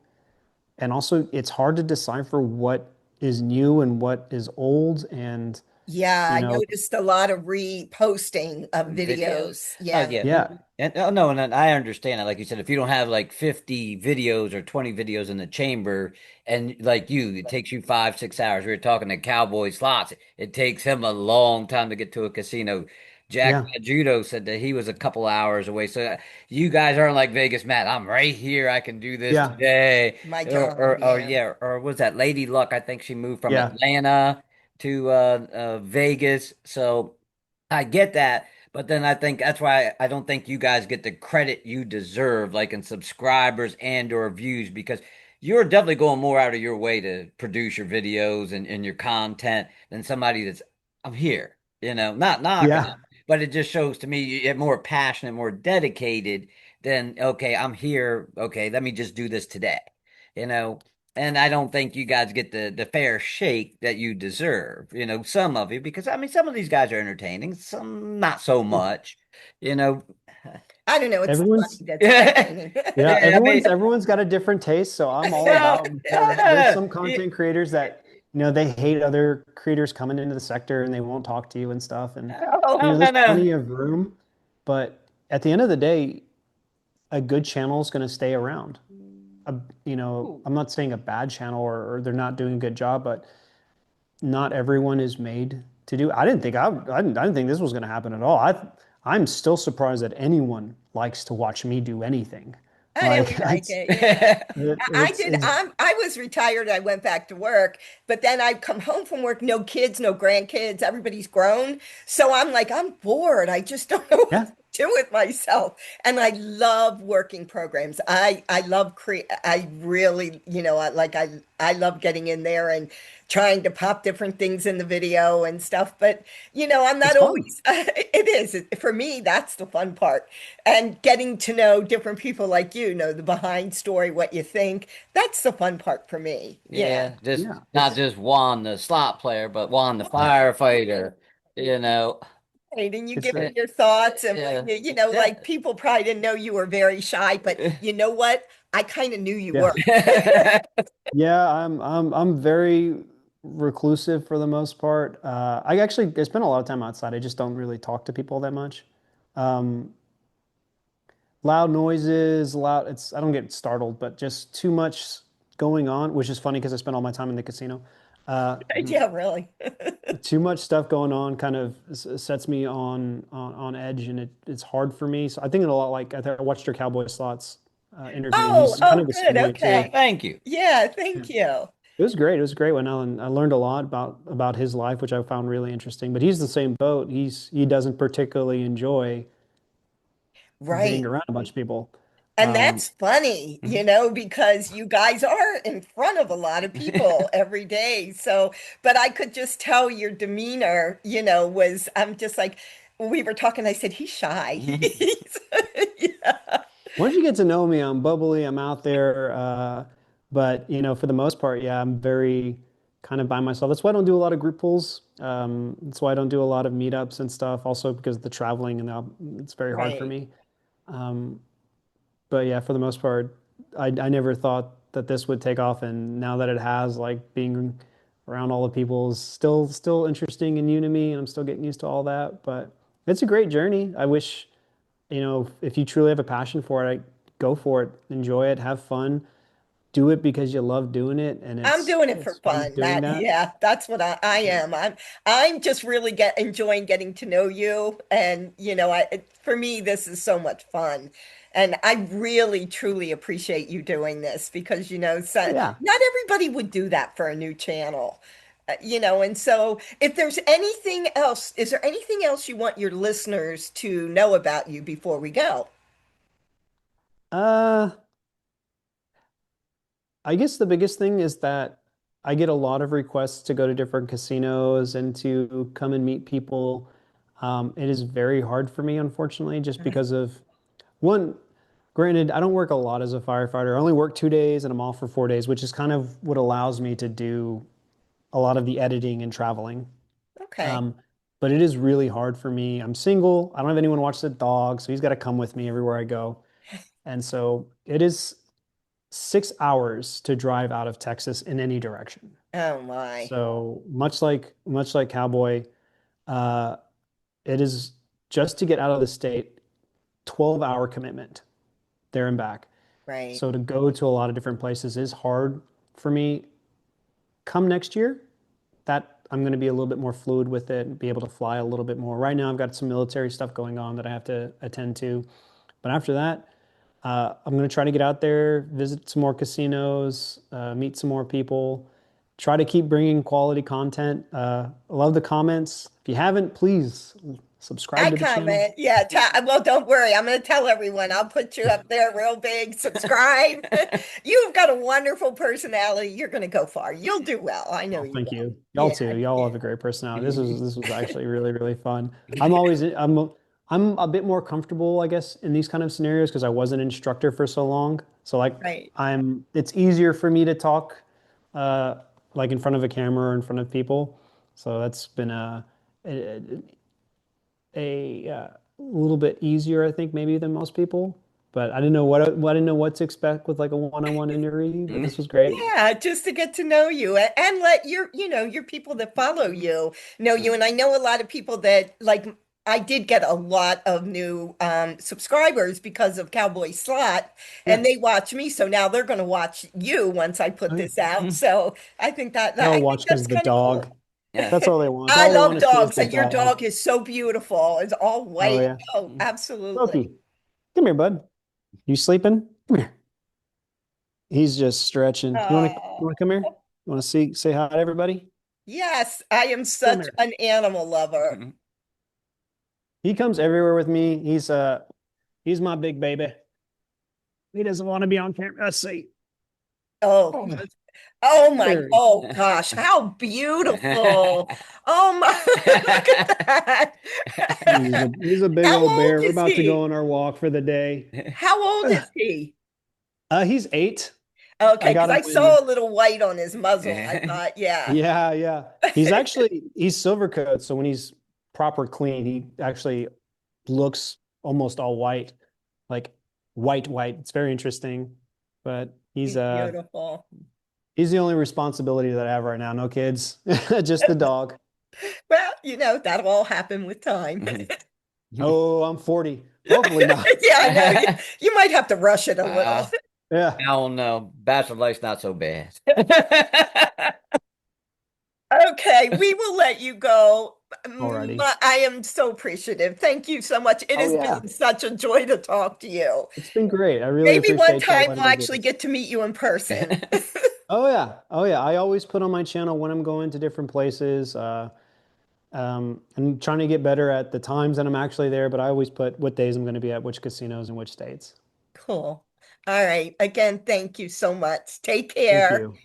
And also, it's hard to decipher what is new and what is old. And, Yeah. you I know, noticed a lot of reposting of Videos. videos. Oh Yeah. yeah. yeah, And oh no, and I understand it. Like you said, if you don't have like 50 videos or 20 videos in the chamber, and like it takes you 5, 6 hours. We were talking to Cowboy Slots. It takes him a long time to get to a casino. Yeah. Jackpot Judo said that he was a couple hours away. So you guys aren't like Vegas, Matt. I'm right here. I can do this Yeah. today. My job, Or yeah. yeah, or was that Lady Luck? I think she moved from Yeah. Atlanta to Vegas. So I get that, but then I think that's why I don't think you guys get the credit you deserve, like in subscribers and or views, because you're definitely going more out of your way to produce your videos and your content than somebody that's I'm here, not knocking Yeah. them, but it just shows to me you're more passionate, more dedicated than okay, I'm here, okay, let me just do this today, you know. And I don't think you guys get the fair shake that you deserve, some of you, because I mean, some of these guys are entertaining, some not so much, you know. I don't know. It's the Everyone's money that's Yeah, entertaining. Yeah, I mean, everyone's got a different taste, so I'm all yeah, about there's yeah, some content creators that they hate other creators coming into the sector and they won't talk to you and stuff and Oh, no, no, there's no. plenty of room, but at the end of the day, a good channel is going to stay around. A, I'm not saying a bad channel or they're not doing a good job, but not everyone is made to do. I didn't think this was going to happen at all. I'm still surprised that anyone likes to watch me do anything. I know we Like like it. Yeah. I did. it's I was retired. I went back to work, but then I come home from work, no kids, no grandkids, everybody's grown. So I'm like, I'm bored. I just don't know what yeah, to do with myself. And I love working programs. I love I really, I love getting in there and trying to pop different things in the video and stuff. But I'm it's not fun. always, it is. For me, that's the fun part. And getting to know different people like know the behind story, what you think. That's the fun part for me. Yeah. Yeah, just Yeah, not it's just Juan the slot player, but Juan the firefighter, you know. Right. And you it's give me a your thoughts and Yeah. Yeah. like people probably didn't know you were very shy, but you know what? I kind of knew you yeah. were. Yeah, I'm very reclusive for the most part. I spend a lot of time outside. I just don't really talk to people that much. Um, Loud noises, loud. I don't get startled, but just too much going on, which is funny because I spend all my time in the casino. Uh, Mhm. Yeah, really. Too much stuff going on kind of sets me on edge, and it's hard for me. So I think it a lot like I watched your Cowboy Slots interview, and Oh, he's kind oh, of the good. same way too. Okay. Thank you. Yeah, Yeah. thank you. It was great. It was a great one. I learned a lot about his life, which I found really interesting. But he's the same boat. He doesn't particularly enjoy being Right. around a bunch of people. And Um, that's funny, Mhm. because you guys are in front of a lot of people every day. So, but I could just tell your demeanor, I'm just like, we were talking, I said, he's shy. Yeah. Once you get to know me, I'm bubbly, I'm out there. But for the most part, yeah, I'm very kind of by myself. That's why I don't do a lot of group pools. That's why I don't do a lot of meetups and stuff. Also because of the traveling and it's very hard for Right. me. Um, but yeah, for the most part, I never thought that this would take off, and now that it has, like being around all the people is still interesting and new to me, and I'm still getting used to all that. But it's a great journey. I wish if you truly have a passion for it, go for it, enjoy it, have fun, do it because you love doing it, and I'm it's doing it for it's fun fun. doing that. Yeah, that's what I am. I'm just really enjoying getting to know you. And for me, this is so much fun. And I really truly appreciate you doing this because, Oh yeah. not everybody would do that for a new channel. And so if there's anything else, is there anything else you want your listeners to know about you before we go? Uh, I guess the biggest thing is that I get a lot of requests to go to different casinos and to come and meet people. It is very hard for me, unfortunately, just Right. because of one, granted, I don't work a lot as a firefighter. I only work 2 days and I'm off for 4 days, which is kind of what allows me to do a lot of the editing and traveling. Okay. Um, but it is really hard for me. I'm single. I don't have anyone to watch the dog, so he's got to come with me everywhere I go. And so it is 6 hours to drive out of Texas in any direction. Oh my. So much like Cowboy, uh, it is just to get out of the state, 12-hour commitment there and back. Right. So to go to a lot of different places is hard for me. Come next year, that I'm going to be a little bit more fluid with it and be able to fly a little bit more. Right now, I've got some military stuff going on that I have to attend to. But after that, I'm going to try to get out there, visit some more casinos, meet some more people, try to keep bringing quality content. I love the comments. If you haven't, please subscribe I to the channel. comment. Yeah. Well, don't worry. I'm going to tell everyone. I'll put you up there real big. Subscribe. You've got a wonderful personality. You're going to go far. You'll do well. I know Oh, you thank will. you. Y'all Yeah. too. Y'all Yeah. have a great personality. This was actually really, really fun. I'm a bit more comfortable, I guess, in these kind of scenarios because I was an instructor for so long. So like Right. it's easier for me to talk uh like in front of a camera or in front of people. So that's been a, a little bit easier, I think, maybe than most people. But I didn't know what to expect with like a one-on-one interview, but this was great. Yeah, just to get to know you and let your people that follow you know you. And I know a lot of people that like I did get a lot of new subscribers because of Cowboy Slot Yeah. and they watch me. So now they're going to watch you once I put Oh, yeah. this out. So I think They I all think watch because that's of the kind of dog. cool. Yeah. That's all they want. I All they want love to see is dogs. the And your dog. dog is so beautiful. It's all Oh white. yeah. Oh, absolutely. Loki, come here, bud. You sleeping? Come here. He's just stretching. You Oh, want to come here? You want to say hi to everybody? yes, I am Come such here. an animal lover. He comes everywhere with me. He's my big baby. He doesn't want to be on camera. Let's see. Oh, Oh, oh my, there he oh gosh, how beautiful. Oh my, look at that. he's a big How old old bear. We're is about to go he? on our walk for the day. How old is he? He's 8. I Okay, because got I him saw when a little white on his muzzle. I thought, yeah. Yeah, yeah. He's silver coat, so when he's proper clean, he actually looks almost all white, like white. It's very interesting. But He's beautiful. he's the only responsibility that I have right now. No kids, just the dog. Well, that'll all happen with time. Oh, I'm 40. Hopefully not. Yeah, I know. You might have to rush it a little. I Yeah. don't know. Bachelor life's not so bad. Okay, we will let you go. Alrighty. I am so appreciative. Thank you so much. It Oh has yeah. been such a joy to talk to you. It's been great. I really Maybe one appreciate y'all time letting we'll me do actually this. get to meet you in person. Oh yeah. Oh yeah. I always put on my channel when I'm going to different places. I'm trying to get better at the times that I'm actually there, but I always put what days I'm going to be at which casinos in which states. Cool. All right. Again, thank you so much. Take Thank care. you.